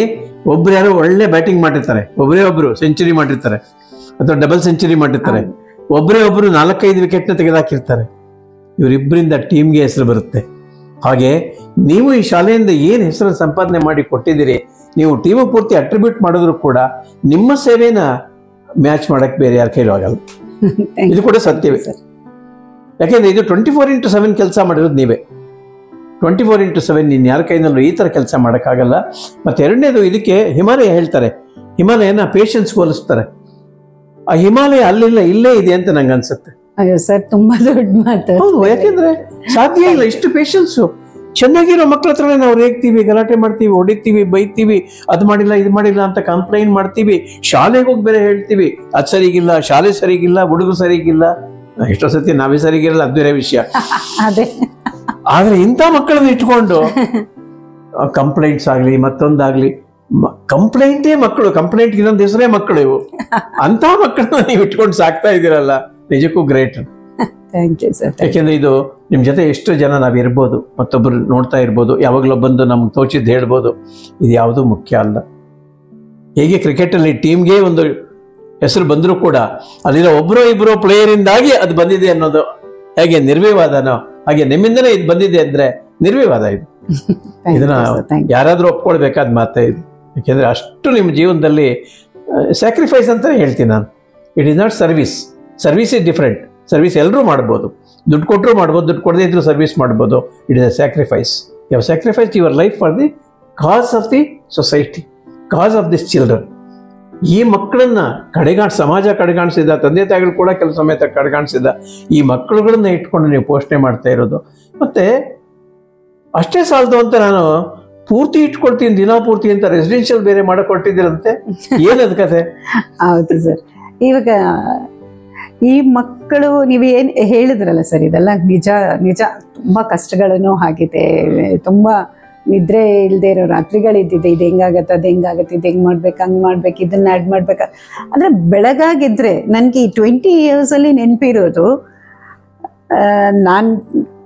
ಒಬ್ರು ಯಾರೋ ಒಳ್ಳೆ ಬ್ಯಾಟಿಂಗ್ ಮಾಡಿರ್ತಾರೆ, ಒಬ್ಬರು ಸೆಂಚುರಿ ಮಾಡಿರ್ತಾರೆ ಅಥವಾ ಡಬಲ್ ಸೆಂಚುರಿ ಮಾಡಿರ್ತಾರೆ, ಒಬ್ಬರು 4-5 ವಿಕೆಟ್ನ ತೆಗೆದಾಕಿರ್ತಾರೆ. ಇವರಿಬ್ಬರಿಂದ ಟೀಮ್ಗೆ ಹೆಸರು ಬರುತ್ತೆ. ಹಾಗೆ ನೀವು ಈ ಶಾಲೆಯಿಂದ ಏನು ಹೆಸರು ಸಂಪಾದನೆ ಮಾಡಿ ಕೊಟ್ಟಿದ್ದೀರಿ, ನೀವು ಟೀಮ್ ಪೂರ್ತಿ ಅಟ್ರಿಬ್ಯೂಟ್ ಮಾಡಿದ್ರು ಕೂಡ ನಿಮ್ಮ ಸೇವೆನ ಮ್ಯಾಚ್ ಮಾಡಕ್ಕೆ ಬೇರೆ ಯಾರ ಕೈಲೂ ಆಗಲ್ಲ. ಇದು ಕೂಡ ಸತ್ಯವೇ. ಯಾಕೆಂದ್ರೆ ಇದು 24/7 ಕೆಲಸ ಮಾಡಿರೋದು ನೀವೇ. 24/7 ಇನ್ನು ಯಾರ ಕೈನಲ್ಲೂ ಈ ಥರ ಕೆಲಸ ಮಾಡೋಕ್ಕಾಗಲ್ಲ. ಮತ್ತು ಎರಡನೇದು, ಇದಕ್ಕೆ ಹಿಮಾಲಯ ಹೇಳ್ತಾರೆ, ಹಿಮಾಲಯನ ಪೇಷನ್ಸ್ ಹೋಲಿಸ್ತಾರೆ. ಆ ಹಿಮಾಲಯ ಅಲ್ಲಿಲ್ಲ, ಇಲ್ಲೇ ಇದೆ ಅಂತ ನಂಗೆ ಅನ್ಸುತ್ತೆ. ಅಯ್ಯೋ ಸರ್, ತುಂಬಾ ದೊಡ್ಡ ಮಾತು. ಹೌದು, ಯಾಕೆಂದ್ರೆ ಸಾಧ್ಯ ಇಲ್ಲ ಇಷ್ಟು ಪೇಷನ್ಸು. ಚೆನ್ನಾಗಿರೋ ಮಕ್ಳ ಹತ್ರನೇ ನಾವು ರೇಗ್ತೀವಿ, ಗಲಾಟೆ ಮಾಡ್ತೀವಿ, ಹೊಡಿತೀವಿ, ಬೈತೀವಿ, ಅದು ಮಾಡಿಲ್ಲ ಇದು ಮಾಡಿಲ್ಲ ಅಂತ ಕಂಪ್ಲೇಂಟ್ ಮಾಡ್ತೀವಿ. ಶಾಲೆಗೆ ಹೋಗಿ ಬೇರೆ ಹೇಳ್ತೀವಿ, ಅದು ಸರಿಗಿಲ್ಲ, ಶಾಲೆ ಸರಿಗಿಲ್ಲ, ಹುಡುಗರು ಸರಿಗಿಲ್ಲ. ಎಷ್ಟೋ ಸತಿ ನಾವೇ ಸರಿಗಿರಲ್ಲ, ಅದು ಬೇರೆ ವಿಷಯ. ಅದೇ. ಆದ್ರೆ ಇಂಥ ಮಕ್ಕಳನ್ನ ಇಟ್ಕೊಂಡು ಕಂಪ್ಲೇಂಟ್ಸ್ ಆಗಲಿ ಮತ್ತೊಂದಾಗ್ಲಿ, ಕಂಪ್ಲೇಂಟೇ ಮಕ್ಕಳು, ಕಂಪ್ಲೇಂಟ್ಗೆ ಇನ್ನೊಂದು ಹೆಸರೇ ಮಕ್ಕಳು ಇವು. ಅಂತ ಮಕ್ಕಳನ್ನ ನೀವು ಇಟ್ಕೊಂಡು ಸಾಕ್ತಾ ಇದ್ದೀರಲ್ಲ, ನಿಜಕ್ಕೂ ಗ್ರೇಟ್. Thank you sir. ಯಾಕೆಂದ್ರೆ ಇದು ನಿಮ್ಮ ಜೊತೆ ಎಷ್ಟು ಜನ ನಾವು ಇರ್ಬೋದು, ಮತ್ತೊಬ್ಬರು ನೋಡ್ತಾ ಇರ್ಬೋದು, ಯಾವಾಗಲೂ ಬಂದು ನಮ್ಗೆ ತೋಚಿದ್ದು ಹೇಳ್ಬೋದು. ಇದು ಯಾವುದೂ ಮುಖ್ಯ ಅಲ್ಲ. ಹೇಗೆ ಕ್ರಿಕೆಟಲ್ಲಿ ಟೀಮ್ಗೆ ಒಂದು ಹೆಸರು ಬಂದರೂ ಕೂಡ ಅಲ್ಲಿರೋ ಒಬ್ಬರೋ ಇಬ್ಬರೋ ಪ್ಲೇಯರಿಂದಾಗಿ ಅದು ಬಂದಿದೆ ಅನ್ನೋದು ಹೇಗೆ ನಿರ್ವಿವಾದನೋ, ಹಾಗೆ ನಿಮ್ಮಿಂದನೇ ಇದು ಬಂದಿದೆ ಅಂದ್ರೆ ನಿರ್ವಿವಾದ ಇದು. ಇದನ್ನ ಯಾರಾದ್ರೂ ಒಪ್ಕೊಳ್ಬೇಕಾದ ಮಾತೇ ಇದು. ಯಾಕೆಂದ್ರೆ ಅಷ್ಟು ನಿಮ್ಮ ಜೀವನದಲ್ಲಿ ಸ್ಯಾಕ್ರಿಫೈಸ್ ಅಂತಾನೆ ಹೇಳ್ತೀನಿ ನಾನು. It is not service. Service is different. Service ಎಲ್ಲರೂ ಮಾಡ್ಬೋದು, ದುಡ್ಡು ಕೊಟ್ಟರು ಮಾಡ್ಬೋದು, ದುಡ್ಡು ಕೊಡದೇ ಇದ್ರೂ ಸರ್ವಿಸ್ ಮಾಡ್ಬೋದು. It is a sacrifice. You have sacrificed your life for the cause of the society, cause of this children. ಈ ಮಕ್ಕಳನ್ನ ಸಮಾಜ ಕಡೆಗಾಣಿಸಿದ, ತಂದೆ ತಾಯಿಗಳು ಕೂಡ ಕೆಲವು ಸಮೇತ ಕಡೆಗಾಣಿಸಿದ ಈ ಮಕ್ಕಳುಗಳನ್ನ ಇಟ್ಕೊಂಡು ನೀವು ಪೋಷಣೆ ಮಾಡ್ತಾ ಇರೋದು. ಮತ್ತೆ ಅಷ್ಟೇ ಸಾಲದು ಅಂತ ನಾನು ಪೂರ್ತಿ ಇಟ್ಕೊಳ್ತೀನಿ, ದಿನ ಪೂರ್ತಿ ಅಂತ ರೆಸಿಡೆನ್ಷಿಯಲ್ ಬೇರೆ ಮಾಡಕೊಟ್ಟಿದ್ದೀರಂತೆ, ಏನದ ಕತೆ? ಹೌದು ಸರ್. ಇವಾಗ ಈ ಮಕ್ಕಳು ನೀವು ಏನು ಹೇಳಿದ್ರಲ್ಲ ಸರ್, ಇದೆಲ್ಲ ನಿಜ ನಿಜ. ತುಂಬ ಕಷ್ಟಗಳನ್ನು ಆಗಿದೆ, ತುಂಬ ನಿದ್ರೆ ಇಲ್ಲದೆ ಇರೋ ರಾತ್ರಿಗಳಿದ್ದಿದೆ. ಇದು ಹೆಂಗಾಗತ್ತೆ, ಅದು ಹೆಂಗಾಗತ್ತೆ, ಇದು ಹೆಂಗೆ ಮಾಡ್ಬೇಕು, ಹಂಗೆ ಮಾಡ್ಬೇಕು, ಇದನ್ನ ಆ್ಯಡ್ ಮಾಡ್ಬೇಕು. ಅಂದರೆ ಬೆಳಗಾಗಿದ್ದರೆ ನನಗೆ ಈ 20 ಇಯರ್ಸಲ್ಲಿ ನೆನಪಿರೋದು,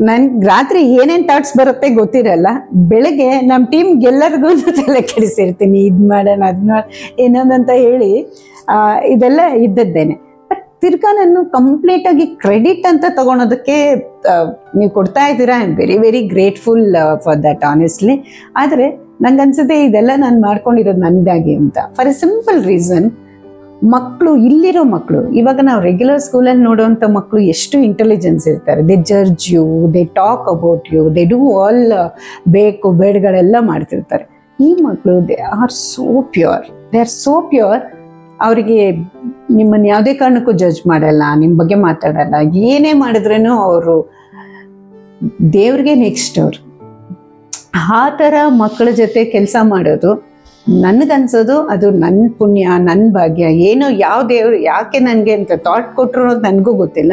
ನನ್ಗೆ ರಾತ್ರಿ ಏನೇನು ಥಾಟ್ಸ್ ಬರುತ್ತೆ ಗೊತ್ತಿರಲ್ಲ. ಬೆಳಗ್ಗೆ ನಮ್ಮ ಟೀಮ್ಗೆ ಎಲ್ಲರಿಗೂ ತಲೆ ಕೆಡಿಸಿರ್ತೀನಿ, ಇದು ಮಾಡೋಣ, ಅದು ಮಾಡಿ ಏನಂತ ಹೇಳಿ ಇದೆಲ್ಲ ಇದ್ದದ್ದೇನೆ. ಬಟ್ ತಿರ್ಗಾ ನಾನು ಕಂಪ್ಲೀಟಾಗಿ ಕ್ರೆಡಿಟ್ ಅಂತ ತೊಗೊಳೋದಕ್ಕೆ ನೀವು ಕೊಡ್ತಾ ಇದ್ದೀರಾ. I am very very grateful for that honestly. ಆದರೆ ನಂಗೆ ಅನ್ಸುತ್ತೆ ಇದೆಲ್ಲ ನಾನು ಮಾಡ್ಕೊಂಡಿರೋದು ನನಗಾಗಿ ಅಂತ. ಫಾರ್ ಎ ಸಿಂಪಲ್ ರೀಸನ್, ಮಕ್ಕಳು, ಇಲ್ಲಿರೋ ಮಕ್ಕಳು, ಇವಾಗ ನಾವು ರೆಗ್ಯುಲರ್ ಸ್ಕೂಲಲ್ಲಿ ನೋಡೋವಂಥ ಮಕ್ಕಳು ಎಷ್ಟು ಇಂಟೆಲಿಜೆನ್ಸ್ ಇರ್ತಾರೆ. They judge you, they talk about you, they do all ಬೇಕು ಬೇಡಗಳೆಲ್ಲ ಮಾಡ್ತಿರ್ತಾರೆ. ಈ ಮಕ್ಕಳು they are so pure, they are so pure. ಅವರಿಗೆ ನಿಮ್ಮನ್ನು ಯಾವುದೇ ಕಾರಣಕ್ಕೂ ಜಡ್ಜ್ ಮಾಡಲ್ಲ, ನಿಮ್ಮ ಬಗ್ಗೆ ಮಾತಾಡಲ್ಲ. ಏನೇ ಮಾಡಿದ್ರೂ ಅವರು ದೇವ್ರಿಗೆ ನೆಕ್ಸ್ಟ್ ಅವರು. ಆ ಥರ ಮಕ್ಕಳ ಜೊತೆ ಕೆಲಸ ಮಾಡೋದು ನನಗನ್ಸೋದು ಅದು ನನ್ನ ಪುಣ್ಯ, ನನ್ನ ಭಾಗ್ಯ. ಏನೋ ಯಾವ ದೇವರು ಯಾಕೆ ನನಗೆ ಅಂತ ಥಾಟ್ ಕೊಟ್ಟರು ಅನ್ನೋದು ನನಗೂ ಗೊತ್ತಿಲ್ಲ.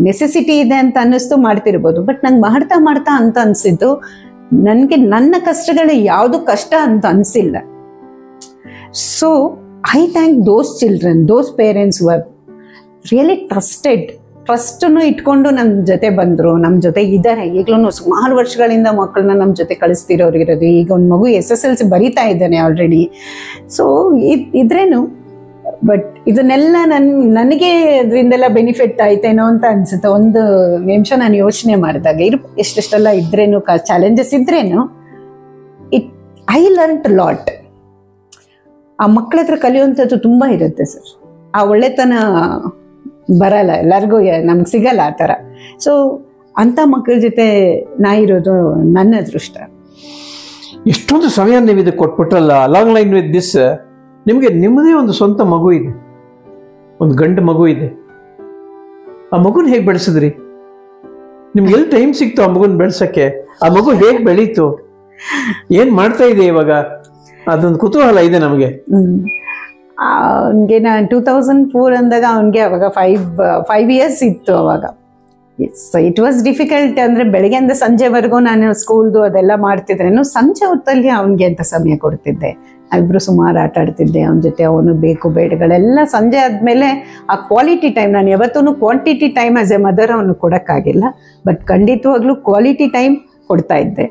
ನೆಸೆಸಿಟಿ ಇದೆ ಅಂತ ಅನ್ನಿಸ್ತು, ಮಾಡ್ತಿರ್ಬೋದು. ಬಟ್ ನಂಗೆ ಮಾಡ್ತಾ ಮಾಡ್ತಾ ಅಂತ ಅನಿಸಿದ್ದು, ನನಗೆ ನನ್ನ ಕಷ್ಟಗಳು ಯಾವುದು ಕಷ್ಟ ಅಂತ ಅನಿಸಿಲ್ಲ. So I thank those children, those parents were really ಟ್ರಸ್ಟನ್ನು ಇಟ್ಕೊಂಡು ನಮ್ಮ ಜೊತೆ ಬಂದರು, ನಮ್ಮ ಜೊತೆ ಇದ್ದಾರೆ. ಈಗಲೂ ಸುಮಾರು ವರ್ಷಗಳಿಂದ ಮಕ್ಕಳನ್ನ ನಮ್ಮ ಜೊತೆ ಕಳಿಸ್ತಿರೋರಿರೋದು. ಈಗ ಒಂದು ಮಗು SSLC ಬರೀತಾ ಇದ್ದಾನೆ ಆಲ್ರೆಡಿ. ಸೊ ಇದ್ರೇನು, ಬಟ್ ಇದನ್ನೆಲ್ಲ ನನಗೆ ಅದರಿಂದೆಲ್ಲ ಬೆನಿಫಿಟ್ ಆಯ್ತೇನೋ ಅಂತ ಅನಿಸುತ್ತೆ. ಒಂದು ನಿಮಿಷ ನಾನು ಯೋಚನೆ ಮಾಡಿದಾಗ, ಎಷ್ಟೆಷ್ಟೆಲ್ಲ ಇದ್ರೇನು, ಚಾಲೆಂಜಸ್ ಇದ್ರೇನು, ಐ ಲರ್ನ್ಡ್ ಲಾಟ್. ಆ ಮಕ್ಕಳ ಹತ್ರ ಕಲಿಯುವಂಥದ್ದು ತುಂಬ ಇರುತ್ತೆ ಸರ್. ಆ ಒಳ್ಳೆತನ ಬರಲ್ಲ ಎಲ್ಲರಿಗೂ, ನಮ್ಗೆ ಸಿಗಲ್ಲ ಆ ಥರ. ಸೊ ಅಂಥ ಮಕ್ಕಳ ಜೊತೆ ನಾ ಇರೋದು ನನ್ನ ಅದೃಷ್ಟ. ಎಷ್ಟೊಂದು ಸಮಯ ನೀವು ಇದಕ್ಕೆ ಕೊಟ್ಬಿಟ್ರಲ್ಲ. ಅಲಾಂಗ್ ಲೈನ್ ವಿತ್ ದಿಸ್, ನಿಮಗೆ ನಿಮ್ಮದೇ ಒಂದು ಸ್ವಂತ ಮಗು ಇದೆ, ಒಂದು ಗಂಡು ಮಗು ಇದೆ. ಆ ಮಗುನ ಹೇಗೆ ಬೆಳೆಸಿದ್ರಿ? ನಿಮ್ಗೆ ಎಲ್ಲಿ ಟೈಮ್ ಸಿಕ್ತು ಆ ಮಗುನ ಬೆಳೆಸಕ್ಕೆ? ಆ ಮಗು ಹೇಗೆ ಬೆಳೀತು, ಏನು ಮಾಡ್ತಾ ಇದೆ ಇವಾಗ? ಅದೊಂದು ಕುತೂಹಲ ಇದೆ ನಮಗೆ. ಅವನಿಗೆ ನಾನು 2004 ಅಂದಾಗ ಅವನಿಗೆ ಅವಾಗ 5 ಇಯರ್ಸ್ ಇತ್ತು ಅವಾಗ. Yes, it was difficult. ಅಂದರೆ ಬೆಳಗ್ಗೆಯಿಂದ ಸಂಜೆವರೆಗೂ ನಾನು ಸ್ಕೂಲ್ದು ಅದೆಲ್ಲ ಮಾಡ್ತಿದ್ರೇನು, ಸಂಜೆ ಹೊತ್ತಲ್ಲಿ ಅವನಿಗೆ ಅಂತ ಸಮಯ ಕೊಡ್ತಿದ್ದೆ. ಇಬ್ಬರು ಸುಮಾರು ಆಟ ಆಡ್ತಿದ್ದೆ ಅವನ ಜೊತೆ. ಅವನು ಬೇಕು ಬೇಡಗಳೆಲ್ಲ ಸಂಜೆ ಆದಮೇಲೆ ಆ ಕ್ವಾಲಿಟಿ ಟೈಮ್, ನಾನು ಯಾವತ್ತೂ quantity time as A mother ಅವನು ಕೊಡೋಕ್ಕಾಗಿಲ್ಲ, ಬಟ್ ಖಂಡಿತವಾಗ್ಲೂ ಕ್ವಾಲಿಟಿ ಟೈಮ್ ಕೊಡ್ತಾ ಇದ್ದೆ.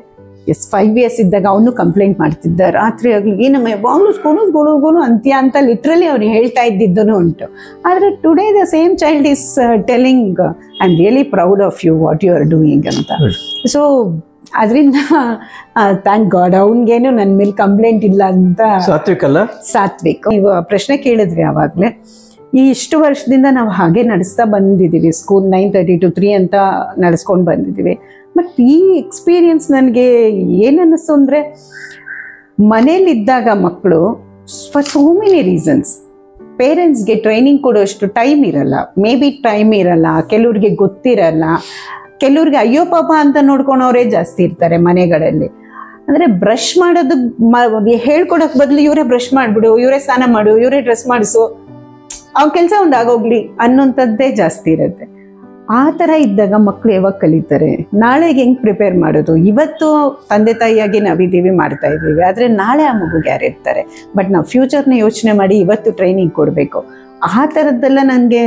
ಎಸ್, 5 ಇಯರ್ಸ್ ಇದ್ದಾಗ ಅವನು ಕಂಪ್ಲೇಂಟ್ ಮಾಡ್ತಿದ್ದ, ರಾತ್ರಿ ಆಗಲಿ ಏನಮ್ಮ ಯಾವಾಗಲೂ ಸ್ಕೂಲು ಅಂತ್ಯ ಅಂತ ಲಿಟ್ರಲಿ ಅವ್ನು ಹೇಳ್ತಾ ಇದ್ದಿದ್ದೂ ಉಂಟು. ಆದರೆ today the same child is telling, I am really proud of you what you are doing ಅಂತ. ಸೊ ಅದರಿಂದ ಥ್ಯಾಂಕ್ ಗಾಡ್, ಅವನಿಗೇನು ನನ್ನ ಮೇಲೆ ಕಂಪ್ಲೇಂಟ್ ಇಲ್ಲ ಅಂತ. ಸಾತ್ವಿಕ್. ನೀವು ಪ್ರಶ್ನೆ ಕೇಳಿದ್ರಿ ಆವಾಗಲೇ. ಈ ಇಷ್ಟು ವರ್ಷದಿಂದ ನಾವು ಹಾಗೆ ನಡೆಸ್ತಾ ಬಂದಿದ್ದೀವಿ. ಸ್ಕೂಲ್ 9:30 to 3 ಅಂತ ನಡೆಸ್ಕೊಂಡು ಬಂದಿದ್ದೀವಿ. ಬಟ್ ಈ ಎಕ್ಸ್ಪೀರಿಯನ್ಸ್ ನನಗೆ ಏನನ್ನಿಸ್ತು ಅಂದರೆ, ಮನೇಲಿದ್ದಾಗ ಮಕ್ಕಳು ಫಾರ್ ಸೋ ಮೆನಿ ರೀಸನ್ಸ್ ಪೇರೆಂಟ್ಸ್ಗೆ ಟ್ರೈನಿಂಗ್ ಕೊಡೋಷ್ಟು ಟೈಮ್ ಇರಲ್ಲ, ಮೇ ಬಿ ಟೈಮ್ ಇರಲ್ಲ, ಕೆಲವ್ರಿಗೆ ಗೊತ್ತಿರಲ್ಲ, ಕೆಲವ್ರಿಗೆ ಅಯ್ಯೋ ಪಾಪ ಅಂತ ನೋಡ್ಕೊಳೋರೇ ಜಾಸ್ತಿ ಇರ್ತಾರೆ ಮನೆಗಳಲ್ಲಿ. ಅಂದರೆ ಬ್ರಷ್ ಮಾಡೋದು ಹೇಳ್ಕೊಡೋಕೆ ಬದಲು ಇವರೇ ಬ್ರಷ್ ಮಾಡಿಬಿಡು, ಇವರೇ ಸ್ನಾನ ಮಾಡು, ಇವರೇ ಡ್ರೆಸ್ ಮಾಡಿಸು, ಅವ್ರ ಕೆಲಸ ಒಂದು ಆಗೋಗ್ಲಿ ಅನ್ನೋಂಥದ್ದೇ ಜಾಸ್ತಿ ಇರುತ್ತೆ. ಆ ಥರ ಇದ್ದಾಗ ಮಕ್ಕಳು ಯಾವಾಗ ಕಲಿತಾರೆ? ನಾಳೆಗೆ ಹೆಂಗೆ ಪ್ರಿಪೇರ್ ಮಾಡೋದು? ಇವತ್ತು ತಂದೆ ತಾಯಿಯಾಗಿ ನಾವಿದ್ದೀವಿ, ಮಾಡ್ತಾ ಇದ್ದೀವಿ, ಆದರೆ ನಾಳೆ ಆ ಮಗುಗೆ ಯಾರು ಇರ್ತಾರೆ? ಬಟ್ ನಾವು ಫ್ಯೂಚರ್ನ ಯೋಚನೆ ಮಾಡಿ ಇವತ್ತು ಟ್ರೈನಿಂಗ್ ಕೊಡಬೇಕು. ಆ ಥರದ್ದೆಲ್ಲ ನನಗೆ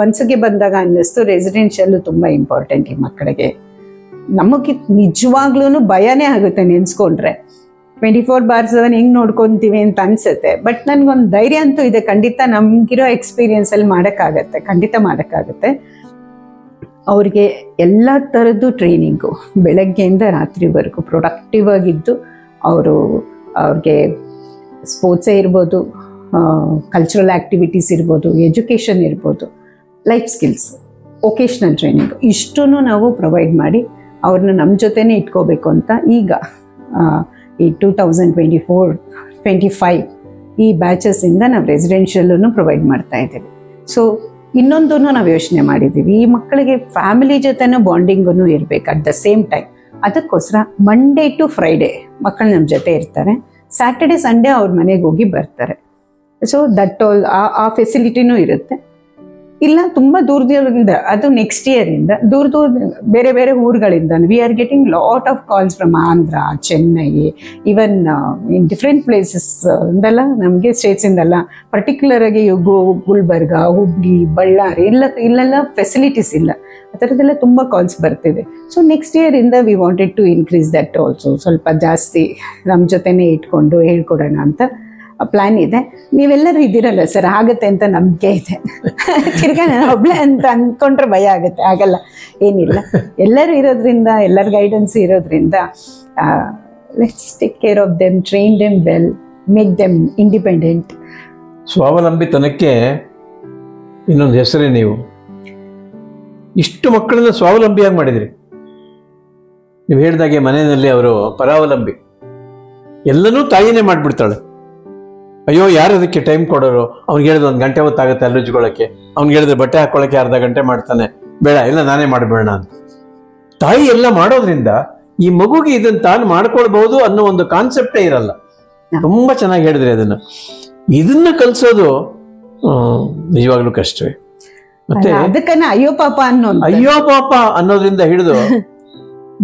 ಮನಸ್ಸಿಗೆ ಬಂದಾಗ ಅನ್ನಿಸ್ತು, ರೆಸಿಡೆನ್ಷಿಯಲ್ಲು ತುಂಬ ಇಂಪಾರ್ಟೆಂಟ್ ಈ ಮಕ್ಕಳಿಗೆ. ನಮಗೆ ನಿಜವಾಗ್ಲೂ ಭಯನೇ ಆಗುತ್ತೆ ನೆನೆಸ್ಕೊಂಡ್ರೆ. 24/7 ಹೆಂಗೆ ನೋಡ್ಕೊತೀವಿ ಅಂತ ಅನಿಸುತ್ತೆ. ಬಟ್ ನನಗೊಂದು ಧೈರ್ಯ ಅಂತೂ ಇದೆ, ಖಂಡಿತ ನಮಗಿರೋ ಎಕ್ಸ್ಪೀರಿಯನ್ಸಲ್ಲಿ ಮಾಡೋಕ್ಕಾಗತ್ತೆ, ಖಂಡಿತ ಮಾಡೋಕ್ಕಾಗತ್ತೆ. ಅವ್ರಿಗೆ ಎಲ್ಲ ಥರದ್ದು ಟ್ರೈನಿಂಗು ಬೆಳಗ್ಗೆಯಿಂದ ರಾತ್ರಿವರೆಗೂ ಪ್ರೊಡಕ್ಟಿವ್ ಆಗಿದ್ದು, ಅವ್ರಿಗೆ ಸ್ಪೋರ್ಟ್ಸೇ ಇರ್ಬೋದು, ಕಲ್ಚರಲ್ ಆ್ಯಕ್ಟಿವಿಟೀಸ್ ಇರ್ಬೋದು, ಎಜುಕೇಷನ್ ಇರ್ಬೋದು, ಲೈಫ್ ಸ್ಕಿಲ್ಸ್, ವೊಕೇಶ್ನಲ್ ಟ್ರೈನಿಂಗ್, ಇಷ್ಟೂ ನಾವು ಪ್ರೊವೈಡ್ ಮಾಡಿ ಅವ್ರನ್ನ ನಮ್ಮ ಜೊತೆನೇ ಇಟ್ಕೋಬೇಕು ಅಂತ ಈಗ ಈ 2024-25 ಈ ಬ್ಯಾಚಸ್ ಇಂದ ನಾವು ರೆಸಿಡೆನ್ಷಿಯಲ್ ಪ್ರೊವೈಡ್ ಮಾಡ್ತಾ ಇದ್ದೀವಿ. ಸೊ ಇನ್ನೊಂದೂ ನಾವು ಯೋಚನೆ ಮಾಡಿದ್ದೀವಿ, ಈ ಮಕ್ಕಳಿಗೆ ಫ್ಯಾಮಿಲಿ ಜೊತೆನೂ ಬಾಂಡಿಂಗೂ ಇರಬೇಕು ಅಟ್ ದ ಸೇಮ್ ಟೈಮ್. ಅದಕ್ಕೋಸ್ಕರ ಮಂಡೇ ಟು ಫ್ರೈಡೇ ಮಕ್ಕಳು ನಮ್ಮ ಜೊತೆ ಇರ್ತಾರೆ, ಸ್ಯಾಟರ್ಡೆ ಸಂಡೇ ಅವ್ರ ಮನೆಗೆ ಹೋಗಿ ಬರ್ತಾರೆ. ಸೊ ದಟ್ ಆಲ್ ಆ ಫೆಸಿಲಿಟಿನೂ ಇರುತ್ತೆ. ಇಲ್ಲ ತುಂಬ ದೂರದಿಂದ, ಅದು ನೆಕ್ಸ್ಟ್ ಇಯರಿಂದ ದೂರ ಬೇರೆ ಬೇರೆ ಊರುಗಳಿಂದ we are getting lot of calls from Andhra, Chennai, even in different places ಇಂದೆಲ್ಲ ನಮಗೆ ಸ್ಟೇಟ್ಸಿಂದೆಲ್ಲ, ಪರ್ಟಿಕ್ಯುಲರ್ ಆಗಿ ಗುಲ್ಬರ್ಗ, ಹುಬ್ಳಿ, ಬಳ್ಳಾರಿ ಇಲ್ಲೆಲ್ಲ ಫೆಸಿಲಿಟೀಸ್ ಇಲ್ಲ, ಆ ಥರದ್ದೆಲ್ಲ ತುಂಬ ಕಾಲ್ಸ್ ಬರ್ತಿದೆ. ಸೊ ನೆಕ್ಸ್ಟ್ ಇಯರಿಂದ we wanted to increase that also, ಸ್ವಲ್ಪ ಜಾಸ್ತಿ ನಮ್ಮ ಜೊತೆನೇ ಇಟ್ಕೊಂಡು ಹೇಳ್ಕೊಡೋಣ ಅಂತ ಪ್ಲ್ಯಾನ್ ಇದೆ. ನೀವೆಲ್ಲರೂ ಇದ್ದೀರಲ್ಲ ಸರ್, ಆಗುತ್ತೆ ಅಂತ ನಂಬಿಕೆ ಇದೆ. ತಿರ್ಗಾ ನಾನು ಒಬ್ಳೆ ಅಂತ ಅಂದ್ಕೊಂಡ್ರೆ ಭಯ ಆಗುತ್ತೆ, ಆಗಲ್ಲ, ಏನಿಲ್ಲ, ಎಲ್ಲರೂ ಇರೋದ್ರಿಂದ, ಎಲ್ಲರ ಗೈಡೆನ್ಸ್ ಇರೋದ್ರಿಂದ let's take care of them, train them well, make them independent. ಸ್ವಾವಲಂಬಿತನಕ್ಕೆ ಇನ್ನೊಂದು ಹೆಸರೇ ನೀವು. ಇಷ್ಟು ಮಕ್ಕಳನ್ನ ಸ್ವಾವಲಂಬಿಯಾಗಿ ಮಾಡಿದ್ರಿ. ನೀವು ಹೇಳಿದಾಗೆ ಮನೆಯಲ್ಲಿ ಅವರು ಪರಾವಲಂಬಿ, ಎಲ್ಲನೂ ತಾಯಿನೇ ಮಾಡಿಬಿಡ್ತಾಳೆ. ಅಯ್ಯೋ ಯಾರು ಅದಕ್ಕೆ ಟೈಮ್ ಕೊಡೋರು, ಅವ್ನಿಗೆ ಹೇಳಿದ್ರೆ 1 ಗಂಟೆ ಹೊತ್ತಾಗುತ್ತೆ ಅಲ್ಲುಜ್ಕೊಳ್ಳೋಕ್ಕೆ, ಅವ್ನಿಗೆ ಹೇಳಿದ್ರೆ ಬಟ್ಟೆ ಹಾಕೊಳ್ಳೋಕ್ಕೆ ಅರ್ಧ ಗಂಟೆ ಮಾಡ್ತಾನೆ, ಬೇಡ ಇಲ್ಲ ನಾನೇ ಮಾಡಬೇಡ ಅಂತ. ತಾಯಿ ಎಲ್ಲ ಮಾಡೋದ್ರಿಂದ ಈ ಮಗುಗೆ ಇದನ್ನ ತಾನು ಮಾಡ್ಕೊಳ್ಬಹುದು ಅನ್ನೋ ಒಂದು ಕಾನ್ಸೆಪ್ಟೇ ಇರಲ್ಲ. ತುಂಬಾ ಚೆನ್ನಾಗಿ ಹೇಳಿದ್ರಿ ಅದನ್ನ. ಇದನ್ನ ಕಲ್ಸೋದು ನಿಜವಾಗ್ಲೂ ಕಷ್ಟವೇ. ಮತ್ತೆ ಅದಕ್ಕನ್ನ ಅಯ್ಯೋ ಪಾಪ ಅನ್ನೋದ್ರಿಂದ ಹಿಡಿದು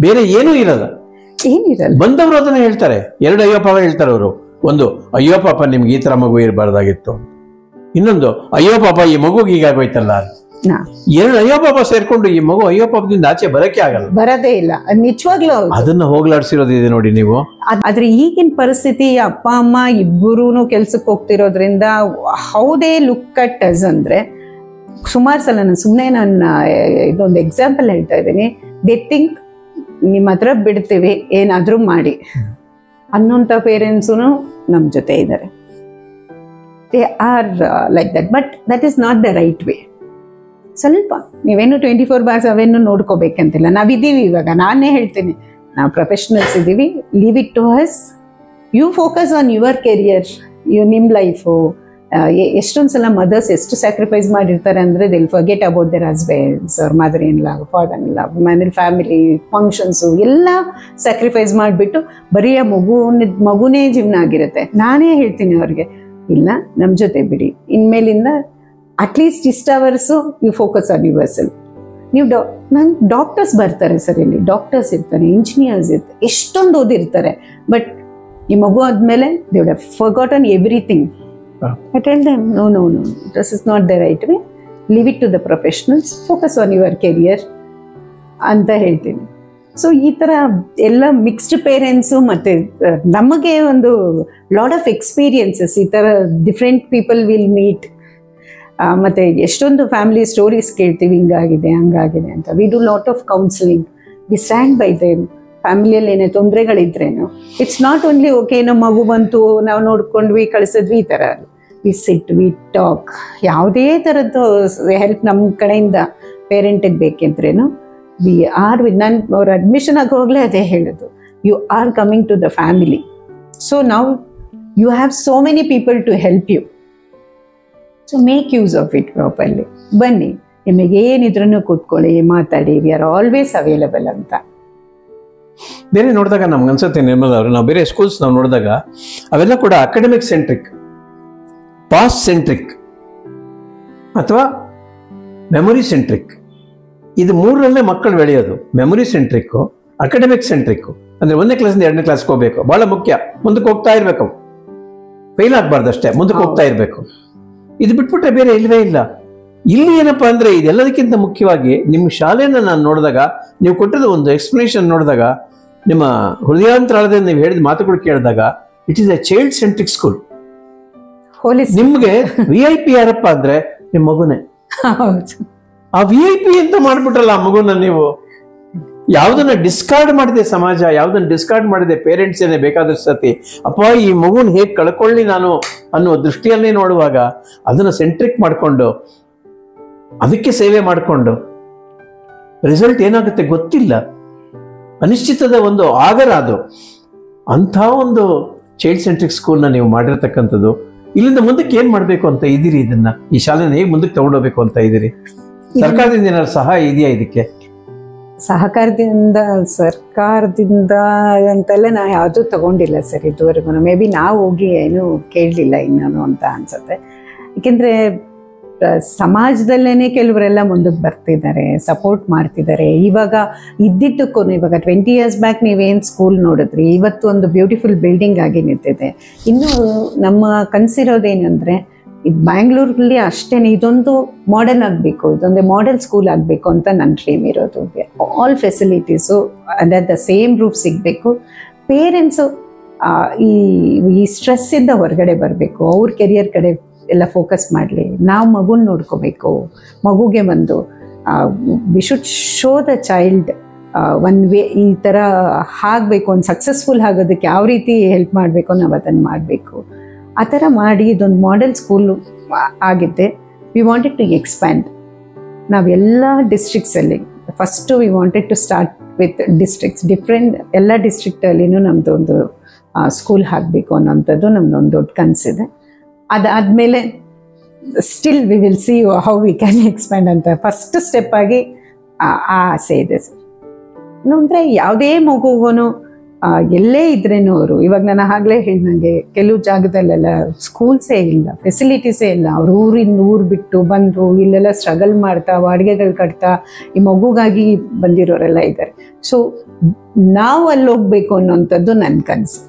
ಬೇರೆ ಏನೂ ಇರಲ್ಲ, ಏನಿರಲ್ಲ. ಬಂದವರು ಅದನ್ನ ಹೇಳ್ತಾರೆ, 2 ಅಯ್ಯೋ ಪಾಪ ಹೇಳ್ತಾರೆ ಅವರು. ಒಂದು, ಅಯ್ಯೋ ಪಾಪ ನಿಮ್ಗೆ ಈ ತರ ಮಗು ಇರಬಾರ್ದಾಗಿತ್ತು. ಇನ್ನೊಂದು, ಅಯ್ಯೋ ಪಾಪ ಈ ಮಗುಗೆ ಹೀಗಾಗೋಯ್ತಲ್ಲ. 2 ಅಯ್ಯೋ ಪಾಪ ಸೇರ್ಕೊಂಡು ಈ ಮಗು ಅಯ್ಯೋ ಪಾಪದಿಂದ ಆಚೆ ಬರಕ್ಕೆ ಆಗಲ್ಲ, ಬರದೇ ಇಲ್ಲ. ನಿಜವಾಗ್ಲೂ ಅದನ್ನ ಹೋಗ್ಲಾಡ್ಸಿರೋದಿದೆ ನೋಡಿ ನೀವು. ಆದ್ರೆ ಈಗಿನ ಪರಿಸ್ಥಿತಿ, ಅಪ್ಪ ಅಮ್ಮ ಇಬ್ಬರೂ ಕೆಲ್ಸಕ್ಕೆ ಹೋಗ್ತಿರೋದ್ರಿಂದ how they look at us ಅಂದ್ರೆ, ಸುಮಾರು ಸಲ ನಾನು ಇದೊಂದು ಎಕ್ಸಾಂಪಲ್ ಹೇಳ್ತಾ ಇದ್ದೀನಿ, ದೇ ಥಿಂಕ್ ನಿಮ್ಮ ಹತ್ರ ಬಿಡ್ತೀವಿ ಏನಾದ್ರೂ ಮಾಡಿ ಅನ್ನೋಂಥ ಪೇರೆಂಟ್ಸು ನಮ್ಮ ಜೊತೆ ಇದ್ದಾರೆ. They are like that, but that is not the right way. ಸ್ವಲ್ಪ ನೀವೇನು 24/7 ನೋಡ್ಕೋಬೇಕಂತಿಲ್ಲ, ನಾವಿದ್ದೀವಿ ಇವಾಗ. ನಾನೇ ಹೇಳ್ತೀನಿ, ನಾವು ಪ್ರೊಫೆಷನಲ್ಸ್ ಇದ್ದೀವಿ, leave it to us, you focus on your career, ನಿಮ್ಮ ಲೈಫು. ಎಷ್ಟೊಂದು ಸಲ ಮದರ್ಸ್ ಎಷ್ಟು ಸ್ಯಾಕ್ರಿಫೈಸ್ ಮಾಡಿರ್ತಾರೆ ಅಂದರೆ, they'll forget about their husbands, ಅವ್ರ mother in law, father in law, ಮನೇಲಿ ಫ್ಯಾಮಿಲಿ ಫಂಕ್ಷನ್ಸು ಎಲ್ಲ ಸ್ಯಾಕ್ರಿಫೈಸ್ ಮಾಡಿಬಿಟ್ಟು ಬರೀ ಆ ಮಗುನೇ ಜೀವನ ಆಗಿರುತ್ತೆ. ನಾನೇ ಹೇಳ್ತೀನಿ ಅವ್ರಿಗೆ, ಇಲ್ಲ ನಮ್ಮ ಜೊತೆ ಬಿಡಿ, ಇನ್ಮೇಲಿಂದ ಅಟ್ಲೀಸ್ಟ್ ಇಷ್ಟು hours you focus on yourself. ನೀವು ನಂಗೆ ಡಾಕ್ಟರ್ಸ್ ಬರ್ತಾರೆ ಸರ್, ಇಲ್ಲಿ ಡಾಕ್ಟರ್ಸ್ ಇರ್ತಾರೆ, ಇಂಜಿನಿಯರ್ಸ್ ಇರ್ತಾರೆ, ಎಷ್ಟೊಂದು ಓದಿರ್ತಾರೆ, ಬಟ್ ಈ ಮಗು ಆದಮೇಲೆ they would have forgotten everything. I tell them, no, this is not the right way. Leave it to the professionals. Focus on your career ಅಂತ ಹೇಳ್ತೀನಿ. ಸೊ ಈ ಥರ ಎಲ್ಲ ಮಿಕ್ಸ್ಡ್ ಪೇರೆಂಟ್ಸು, ಮತ್ತು ನಮಗೆ ಒಂದು ಲಾಟ್ ಆಫ್ ಎಕ್ಸ್ಪೀರಿಯನ್ಸಸ್, ಈ ಥರ ಡಿಫ್ರೆಂಟ್ ಪೀಪಲ್ ವಿಲ್ ಮೀಟ್. ಮತ್ತು ಎಷ್ಟೊಂದು ಫ್ಯಾಮಿಲಿ ಸ್ಟೋರೀಸ್ ಕೇಳ್ತೀವಿ, ಹಿಂಗಾಗಿದೆ ಹಂಗಾಗಿದೆ ಅಂತ. We do lot of counselling, we stand by them. ಫ್ಯಾಮಿಲಿಯಲ್ಲಿ ಏನೇ ತೊಂದರೆಗಳಿದ್ರೇನು, ಇಟ್ಸ್ ನಾಟ್ ಓನ್ಲಿ ಓಕೆ ನಮ್ಮ ಮಗು ಬಂತು ನಾವು ನೋಡ್ಕೊಂಡ್ವಿ ಕಳಿಸಿದ್ವಿ, ಈ ಥರ. ವಿ ಸಿಟ್, ವಿ ಟಾಕ್. ಯಾವುದೇ ಥರದ್ದು ಹೆಲ್ಪ್ ನಮ್ಮ ಕಡೆಯಿಂದ ಪೇರೆಂಟಿಗೆ ಬೇಕೆಂದ್ರೇನು ವಿ ಆರ್ ವಿತ್. ನಾನು ಅವ್ರ ಅಡ್ಮಿಷನ್ ಆಗೋಗ್ಲೇ ಅದೇ ಹೇಳೋದು, you are coming to the family. So ನಾವು you have so many people to help you. So make use of it properly. ಬನ್ನಿ, ನಿಮಗೆ ಏನಿದ್ರೂ ಕೂತ್ಕೊಳ್ಳಿ, ಮಾತಾಡಿ, ವಿ ಆರ್ ಆಲ್ವೇಸ್ ಅವೈಲಬಲ್ ಅಂತ. ಬೇರೆ ನೋಡಿದಾಗ ನಮ್ಗೆ ಅನ್ಸುತ್ತೆ ನಿರ್ಮಲಾ ಅವರು, ನಾವು ಬೇರೆ ಸ್ಕೂಲ್ಸ್ ನಾವು ನೋಡಿದಾಗ ಅವೆಲ್ಲ ಕೂಡ ಅಕಾಡೆಮಿಕ್ ಸೆಂಟ್ರಿಕ್, ಪಾಸ್ ಸೆಂಟ್ರಿಕ್ ಅಥವಾ ಮೆಮೊರಿ ಸೆಂಟ್ರಿಕ್, ಇದು 3ರಲ್ಲೇ ಮಕ್ಕಳು ಬೆಳೆಯೋದು. ಮೆಮೊರಿ ಸೆಂಟ್ರಿಕ್ಕು, ಅಕಾಡೆಮಿಕ್ ಸೆಂಟ್ರಿಕ್ಕು ಅಂದರೆ 1ನೇ ಕ್ಲಾಸಿಂದ 2ನೇ ಕ್ಲಾಸ್ಗೆ ಹೋಗ್ಬೇಕು, ಭಾಳ ಮುಖ್ಯ. ಮುಂದಕ್ಕೆ ಹೋಗ್ತಾ ಇರಬೇಕು, ಫೇಲ್ ಆಗಬಾರ್ದು ಅಷ್ಟೇ, ಮುಂದಕ್ಕೆ ಹೋಗ್ತಾ ಇರಬೇಕು. ಇದು ಬಿಟ್ಬಿಟ್ರೆ ಬೇರೆ ಇಲ್ಲವೇ ಇಲ್ಲ. ಇಲ್ಲಿ ಏನಪ್ಪಾ ಅಂದರೆ, ಇದೆಲ್ಲದಕ್ಕಿಂತ ಮುಖ್ಯವಾಗಿ ನಿಮ್ಮ ಶಾಲೆಯನ್ನು ನಾನು ನೋಡಿದಾಗ, ನೀವು ಕೊಟ್ಟಿರೋ ಒಂದು ಎಕ್ಸ್ಪ್ಲನೇಷನ್ ನೋಡಿದಾಗ, ನಿಮ್ಮ ಹೃದಯಾಂತರಾಳದಿಂದ ನೀವು ಹೇಳಿದ ಮಾತುಗಳು ಕೇಳಿದಾಗ, it is A child centric school. ನಿಮ್ಗೆ VIP ಯಾರಪ್ಪ ಅಂದ್ರೆ ನಿಮ್ಮ ಮಗುನೇ. ಆ VIP ಅಂತ ಮಾಡ್ಬಿಟ್ರಲ್ಲ ಆ ಮಗುನ ನೀವು. ಯಾವ್ದನ್ನ ಡಿಸ್ಕಾರ್ಡ್ ಮಾಡಿದೆ ಸಮಾಜ, ಯಾವ್ದನ್ನ ಡಿಸ್ಕಾರ್ಡ್ ಮಾಡಿದೆ ಪೇರೆಂಟ್ಸ್ ಏನೇ ಬೇಕಾದಷ್ಟು ಸತಿ, ಅಪ್ಪ ಈ ಮಗುನ ಹೇಗೆ ಕಳ್ಕೊಳ್ಳಿ ನಾನು ಅನ್ನೋ ದೃಷ್ಟಿಯಲ್ಲೇ ನೋಡುವಾಗ ಅದನ್ನ ಸೆಂಟ್ರಿಕ್ ಮಾಡಿಕೊಂಡು ಅದಕ್ಕೆ ಸೇವೆ ಮಾಡಿಕೊಂಡು ರಿಸಲ್ಟ್ ಏನಾಗುತ್ತೆ ಗೊತ್ತಿಲ್ಲ, ಅನಿಶ್ಚಿತದ ಒಂದು ಆಗರ ಅದು. ಅಂಥ ಒಂದು ಚೈಲ್ಡ್ ಸೆಂಟ್ರಿಕ್ ಸ್ಕೂಲ್ನ ನೀವು ಮಾಡಿರ್ತಕ್ಕಂಥದ್ದು ಇಲ್ಲಿಂದ ಮುಂದಕ್ಕೆ ಏನ್ ಮಾಡ್ಬೇಕು ಅಂತ ಇದ್ದೀರಿ? ಇದನ್ನ ಈ ಶಾಲೆನ ಹೇಗೆ ಮುಂದಕ್ಕೆ ತಗೊಂಡೋಗ್ಬೇಕು ಅಂತ ಇದ್ದೀರಿ? ಸರ್ಕಾರದಿಂದ ಏನಾದ್ರು ಸಹಾಯ ಇದೆಯಾ ಇದಕ್ಕೆ? ಸರ್ಕಾರದಿಂದ ಅಂತೆಲ್ಲ ನಾ ಯಾವುದೂ ತಗೊಂಡಿಲ್ಲ ಸರ್ ಇದುವರೆಗೂ. ಮೇ ಬಿ ನಾವು ಹೋಗಿ ಏನೂ ಕೇಳಲಿಲ್ಲ ಇನ್ನೂ ಅಂತ ಅನ್ಸುತ್ತೆ. ಏಕೆಂದರೆ ಸಮಾಜದಲ್ಲೇ ಕೆಲವರೆಲ್ಲ ಮುಂದಕ್ಕೆ ಬರ್ತಿದ್ದಾರೆ, ಸಪೋರ್ಟ್ ಮಾಡ್ತಿದ್ದಾರೆ. ಇವಾಗ ಇದ್ದಿದ್ದಕ್ಕೂ ಇವಾಗ 20 years ಬ್ಯಾಕ್ ನೀವೇನು ಸ್ಕೂಲ್ ನೋಡಿದ್ರಿ, ಇವತ್ತು ಒಂದು ಬ್ಯೂಟಿಫುಲ್ ಬಿಲ್ಡಿಂಗ್ ಆಗಿ ನಿಂತಿದೆ. ಇನ್ನು ನಮ್ಮ ಕನಸಿರೋದೇನೆಂದರೆ ಇದು ಬ್ಯಾಂಗ್ಳೂರಲ್ಲಿ ಅಷ್ಟೇ ಇದೊಂದು ಮಾಡೆಲ್ ಆಗಬೇಕು, ಇದೊಂದು ಮಾಡೆಲ್ ಸ್ಕೂಲ್ ಆಗಬೇಕು ಅಂತ ನನ್ನ ಡ್ರೀಮ್ ಇರೋದು. All facilities under the same roof ಸಿಗಬೇಕು. ಪೇರೆಂಟ್ಸು ಈ ಸ್ಟ್ರೆಸ್ಸಿಂದ ಹೊರಗಡೆ ಬರಬೇಕು, ಅವ್ರ ಕೆರಿಯರ್ ಕಡೆ ಎಲ್ಲ ಫೋಕಸ್ ಮಾಡಲಿ. ನಾವು ಮಗುನ ನೋಡ್ಕೋಬೇಕು, ಮಗುಗೆ ಒಂದು we should show the child one way, ಈ ಥರ ಆಗಬೇಕು, ಒಂದು ಸಕ್ಸಸ್ಫುಲ್ ಆಗೋದಕ್ಕೆ ಯಾವ ರೀತಿ ಹೆಲ್ಪ್ ಮಾಡಬೇಕು ನಾವು ಅದನ್ನು ಮಾಡಬೇಕು. ಆ ಥರ ಮಾಡಿ ಇದೊಂದು ಮಾಡೆಲ್ ಸ್ಕೂಲು ಆಗಿದ್ದೆ. We wanted to expand. ನಾವೆಲ್ಲ ಡಿಸ್ಟ್ರಿಕ್ಟ್ಸಲ್ಲಿ first we wanted to start with districts, different ಎಲ್ಲ ಡಿಸ್ಟ್ರಿಕ್ಟಲ್ಲಿನೂ ನಮ್ಮದು ಒಂದು ಸ್ಕೂಲ್ ಆಗಬೇಕು ಅನ್ನೋಂಥದ್ದು ನಮ್ಮದೊಂದು ದೊಡ್ಡ ಕನಸಿದೆ. ಅದಾದಮೇಲೆ still we will see how we can expand ಅಂತ ಫಸ್ಟ್ ಸ್ಟೆಪ್ ಆಗಿ ಆ ಆಸೆ ಇದೆ ಸರ್. ಅಂದರೆ ಯಾವುದೇ ಮಗುಗೂ ಎಲ್ಲೇ ಇದ್ರೇನೂ ಅವರು, ಇವಾಗ ನಾನು ಆಗಲೇ ಹೇಳಿದಂಗೆ ಕೆಲವು ಜಾಗದಲ್ಲೆಲ್ಲ ಸ್ಕೂಲ್ಸೇ ಇಲ್ಲ, ಫೆಸಿಲಿಟೀಸೇ ಇಲ್ಲ. ಅವ್ರು ಊರಿಂದ ಊರು ಬಿಟ್ಟು ಬಂದು ಇಲ್ಲೆಲ್ಲ ಸ್ಟ್ರಗಲ್ ಮಾಡ್ತಾ ಬಾಡಿಗೆಗಳು ಕಟ್ತಾ ಈ ಮಗುಗಾಗಿ ಬಂದಿರೋರೆಲ್ಲ ಇದ್ದಾರೆ. ಸೊ ನಾವು ಅಲ್ಲಿ ಹೋಗ್ಬೇಕು ಅನ್ನೋಂಥದ್ದು ನನ್ನ ಕನಸು.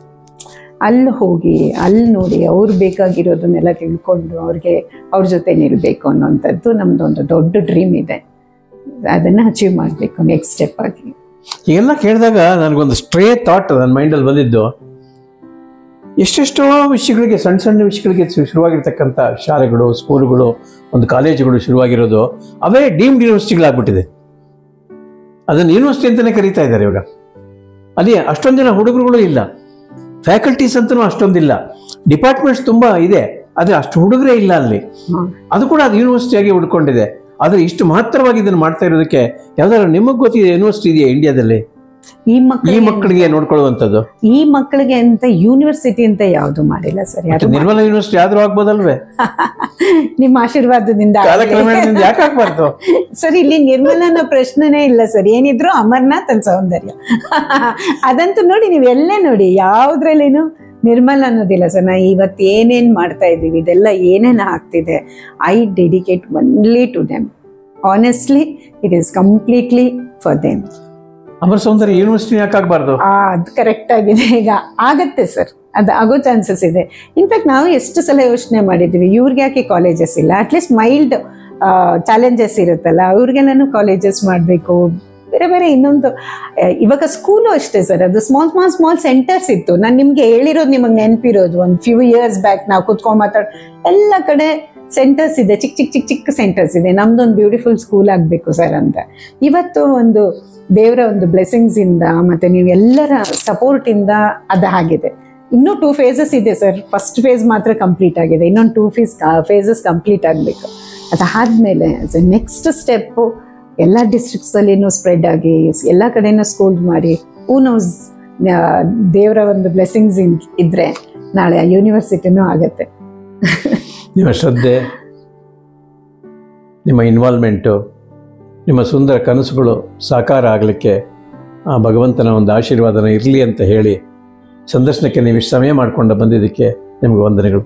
ಅಲ್ಲಿ ಹೋಗಿ ಅಲ್ಲಿ ನೋಡಿ ಅವ್ರು ಬೇಕಾಗಿರೋದನ್ನೆಲ್ಲ ತಿಳ್ಕೊಂಡು ಅವ್ರ ಜೊತೆ ನಿಲ್ಲಬೇಕು ಅನ್ನೋಂಥದ್ದು ನಮ್ಮದೊಂದು ದೊಡ್ಡ ಡ್ರೀಮ್ ಇದೆ. ಅದನ್ನು ಅಚೀವ್ ಮಾಡಬೇಕು ನೆಕ್ಸ್ಟ್ ಸ್ಟೆಪ್ ಆಗಿ. ಎಲ್ಲ ಕೇಳಿದಾಗ ನನಗೊಂದು ಸ್ಟ್ರೇ ಥಾಟ್ ನನ್ನ ಮೈಂಡಲ್ಲಿ ಬಂದಿದ್ದು, ಎಷ್ಟೆಷ್ಟೋ ವಿಷಯಗಳಿಗೆ, ಸಣ್ಣ ಸಣ್ಣ ವಿಷಯಗಳಿಗೆ ಶುರುವಾಗಿರ್ತಕ್ಕಂಥ ಶಾಲೆಗಳು, ಸ್ಕೂಲುಗಳು, ಒಂದು ಕಾಲೇಜುಗಳು ಶುರುವಾಗಿರೋದು ಅವೇ ಡೀಮ್ಡ್ ಯೂನಿವರ್ಸಿಟಿಗಳಾಗ್ಬಿಟ್ಟಿದೆ. ಅದನ್ನು ಯೂನಿವರ್ಸಿಟಿ ಅಂತಲೇ ಕರೀತಾ ಇದ್ದಾರೆ ಇವಾಗ. ಅಲ್ಲಿ ಅಷ್ಟೊಂದು ಜನ ಹುಡುಗರುಗಳು ಇಲ್ಲ, ಫ್ಯಾಕಲ್ಟೀಸ್ ಅಂತಲೂ ಅಷ್ಟೊಂದಿಲ್ಲ, ಡಿಪಾರ್ಟ್ಮೆಂಟ್ಸ್ ತುಂಬ ಇದೆ, ಆದರೆ ಅಷ್ಟು ಹುಡುಗರೇ ಇಲ್ಲ ಅಲ್ಲಿ. ಅದು ಕೂಡ ಅದು ಯೂನಿವರ್ಸಿಟಿಯಾಗಿ ಉಳ್ಕೊಂಡಿದೆ. ಆದರೆ ಇಷ್ಟು ಮಹತ್ತರವಾಗಿ ಇದನ್ನು ಮಾಡ್ತಾ ಇರೋದಕ್ಕೆ ಯಾವ್ದಾದ್ರು ನಿಮಗೆ ಗೊತ್ತಿದೆ ಯೂನಿವರ್ಸಿಟಿ ಇದೆಯಾ ಇಂಡಿಯಾದಲ್ಲಿ ಈ ಮಕ್ಕಳಿಗೆ ನೋಡ್ಕೊಳ್ಳುವಂಥದ್ದು? ಈ ಮಕ್ಕಳಿಗೆ ಅಂತ ಯೂನಿವರ್ಸಿಟಿ ಅಂತ ಯಾವುದು ಮಾಡಿಲ್ಲ ಸರ್. ನಿರ್ಮಲಾ ಯೂನಿವರ್ಸಿಟಿ ಆದ್ರೂ ಆಗ್ಬೋದಲ್ವೇ? ನಿಮ್ಮ ಆಶೀರ್ವಾದದಿಂದ ಯಾಕೆ ಆಗ್ಬಾರ್ದು ಸರ್? ಇಲ್ಲಿ ನಿರ್ಮಲನ ಪ್ರಶ್ನೆನೇ ಇಲ್ಲ ಸರ್. ಏನಿದ್ರು ಅಮರ್ನಾಥ್ ಅಲ್ಲಿ ಸೌಂದರ್ಯ ಅದಂತೂ ನೋಡಿ, ನೀವು ಎಲ್ಲೇ ನೋಡಿ ಯಾವುದ್ರಲ್ಲೇನು ನಿರ್ಮಲ ಅನ್ನೋದಿಲ್ಲ ಸರ್. ನಾ ಇವತ್ತು ಏನೇನು ಮಾಡ್ತಾ ಇದ್ದೀವಿ, ಇದೆಲ್ಲ ಏನೇನು ಆಗ್ತಿದೆ, I dedicate only to them. Honestly it is completely for them. Amar Soundarya university ಯಾಕೆ ಆಗಬಾರ್ದು? ಅದು ಕರೆಕ್ಟ್ ಆಗಿದೆ. ಈಗ ಆಗತ್ತೆ ಸರ್, ಅದು ಆಗೋ ಚಾನ್ಸಸ್ ಇದೆ. ಇನ್ಫ್ಯಾಕ್ಟ್ ನಾವು ಎಷ್ಟು ಸಲ ಯೋಚನೆ ಮಾಡಿದ್ವಿ, ಇವ್ರಿಗೆ ಯಾಕೆ ಕಾಲೇಜಸ್ ಇಲ್ಲ, ಅಟ್ಲೀಸ್ಟ್ ಮೈಲ್ಡ್ ಚಾಲೆಂಜಸ್ ಇರುತ್ತಲ್ಲ ಅವ್ರಿಗೆಲ್ಲೂ ಕಾಲೇಜಸ್ ಮಾಡಬೇಕು. ಬೇರೆ ಬೇರೆ ಇನ್ನೊಂದು ಇವಾಗ ಸ್ಕೂಲು ಅಷ್ಟೇ ಸರ್, ಅದು ಸ್ಮಾಲ್ ಸೆಂಟರ್ಸ್ ಇತ್ತು. ನಾನು ನಿಮಗೆ ಹೇಳಿರೋದು ನಿಮಗೆ ನೆನಪಿರೋದು, ಒಂದು ಫ್ಯೂ ಇಯರ್ಸ್ ಬ್ಯಾಕ್ ನಾವು ಕುತ್ಕೊಂಡು ಮಾತಾಡೋ ಎಲ್ಲ ಕಡೆ ಸೆಂಟರ್ಸ್ ಇದೆ, ಚಿಕ್ಕ ಸೆಂಟರ್ಸ್ ಇದೆ. ನಮ್ದೊಂದು ಬ್ಯೂಟಿಫುಲ್ ಸ್ಕೂಲ್ ಆಗಬೇಕು ಸರ್ ಅಂತ. ಇವತ್ತು ಒಂದು ದೇವರ ಒಂದು ಬ್ಲೆಸ್ಸಿಂಗ್ಸ್ ಇಂದ ಮತ್ತೆ ನೀವು ಎಲ್ಲರ ಸಪೋರ್ಟಿಂದ ಅದು ಆಗಿದೆ. ಇನ್ನೂ 2 phases ಇದೆ ಸರ್. ಫಸ್ಟ್ ಫೇಸ್ ಮಾತ್ರ ಕಂಪ್ಲೀಟ್ ಆಗಿದೆ, ಇನ್ನೊಂದು 2 phases ಕಂಪ್ಲೀಟ್ ಆಗಬೇಕು. ಅದಾದಮೇಲೆ ನೆಕ್ಸ್ಟ್ ಸ್ಟೆಪ್ಪು ಎಲ್ಲ ಡಿಸ್ಟ್ರಿಕ್ಟ್ಸಲ್ಲಿನೂ ಸ್ಪ್ರೆಡ್ ಆಗಿ ಎಲ್ಲ ಕಡೆನೂ ಸ್ಕೂಲ್ ಮಾಡಿ, ಹೂ ನೋಸ್, ದೇವರ ಒಂದು ಬ್ಲೆಸ್ಸಿಂಗ್ಸ್ ಇದ್ದರೆ ನಾಳೆ ಯೂನಿವರ್ಸಿಟಿನೂ ಆಗತ್ತೆ. ನಿಮ್ಮ ಶ್ರದ್ಧೆ, ನಿಮ್ಮ ಇನ್ವಾಲ್ವ್ಮೆಂಟು, ನಿಮ್ಮ ಸುಂದರ ಕನಸುಗಳು ಸಾಕಾರ ಆಗಲಿಕ್ಕೆ ಆ ಭಗವಂತನ ಒಂದು ಆಶೀರ್ವಾದನ ಇರಲಿ ಅಂತ ಹೇಳಿ ಸಂದರ್ಶನಕ್ಕೆ ನೀವು ಇಷ್ಟು ಸಮಯ ಮಾಡಿಕೊಂಡು ಬಂದಿದ್ದಕ್ಕೆ ನಿಮಗೆ ವಂದನೆಗಳು.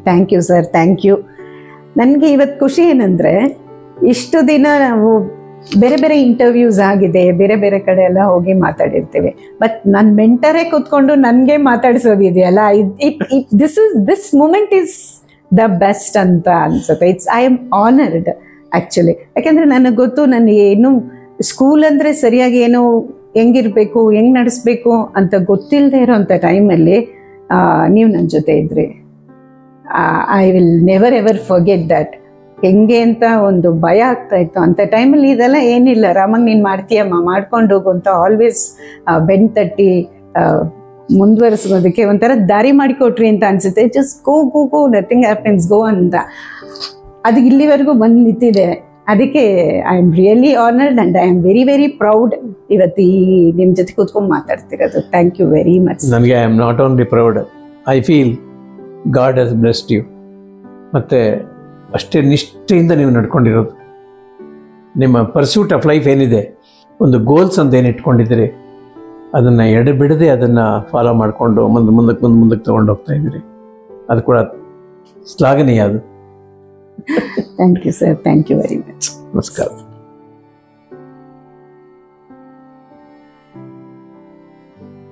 Thank you sir, thank you. ನನಗೆ ಇವತ್ತು ಖುಷಿ ಏನಂದರೆ, ಇಷ್ಟು ದಿನ ನಾವು ಬೇರೆ ಬೇರೆ ಇಂಟರ್ವ್ಯೂಸ್ ಆಗಿದೆ, ಬೇರೆ ಬೇರೆ ಕಡೆ ಎಲ್ಲ ಹೋಗಿ ಮಾತಾಡಿರ್ತೀವಿ. ಬಟ್ ನನ್ನ ಮೆಂಟರೇ ಕೂತ್ಕೊಂಡು ನನಗೆ ಮಾತಾಡಿಸೋದಿದೆಯಲ್ಲ, this moment is the best ಅಂತ ಅನ್ಸುತ್ತೆ. I am honoured actually. ಯಾಕೆಂದರೆ ನನಗೆ ಗೊತ್ತು, ನಾನು ಏನು ಸ್ಕೂಲ್ ಅಂದರೆ ಸರಿಯಾಗಿ ಏನೋ ಹೆಂಗಿರಬೇಕು, ಹೆಂಗೆ ನಡೆಸ್ಬೇಕು ಅಂತ ಗೊತ್ತಿಲ್ಲದೆ ಇರೋಂಥ ಟೈಮಲ್ಲಿ ನೀವು ನನ್ನ ಜೊತೆ ಇದ್ರಿ. I will never ever forget that. ಹೆಂಗೆ ಅಂತ ಒಂದು ಭಯ ಆಗ್ತಾ ಇತ್ತು ಅಂಥ ಟೈಮಲ್ಲಿ. ಇದೆಲ್ಲ ಏನಿಲ್ಲ, ರಾಮಂಗ್ ನೀನು ಮಾಡ್ತೀಯಮ್ಮ, ಮಾಡ್ಕೊಂಡು ಹೋಗು ಅಂತ ಆಲ್ವೇಸ್ ಬೆನ್ ತಟ್ಟಿ ಮುಂದುವರಿಸೋದಕ್ಕೆ ಒಂಥರ ದಾರಿ ಮಾಡಿಕೊಟ್ರಿ ಅಂತ ಅನಿಸುತ್ತೆ. Just go nothing happens, go ಅಂತ. ಅದು ಇಲ್ಲಿವರೆಗೂ ಬಂದು ನಿಂತಿದೆ. ಅದಕ್ಕೆ I am really honoured and I am very very proud ಇವತ್ತು ಈ ನಿಮ್ಮ ಜೊತೆ ಕೂತ್ಕೊಂಡು ಮಾತಾಡ್ತಿರೋದು. Thank you very much. ನನಗೆ I am not only proud, I feel God has blessed you. ಮತ್ತು ಅಷ್ಟೇ ನಿಷ್ಠೆಯಿಂದ ನೀವು ನಡ್ಕೊಂಡಿರೋದು. ನಿಮ್ಮ ಪರ್ಸ್ಯೂಟ್ ಆಫ್ ಲೈಫ್ ಏನಿದೆ, ಒಂದು ಗೋಲ್ಸ್ ಅಂತ ಏನು ಇಟ್ಕೊಂಡಿದ್ದೀರಿ, ಅದನ್ನು ಎಡೆಬಿಡದೆ ಅದನ್ನು ಫಾಲೋ ಮಾಡಿಕೊಂಡು ಮುಂದಕ್ಕೆ ತೊಗೊಂಡು ಹೋಗ್ತಾ ಇದ್ದೀರಿ. ಅದು ಕೂಡ ಶ್ಲಾಘನೀಯ. ಅದು thank you sir, thank you very much. ನಮಸ್ಕಾರ.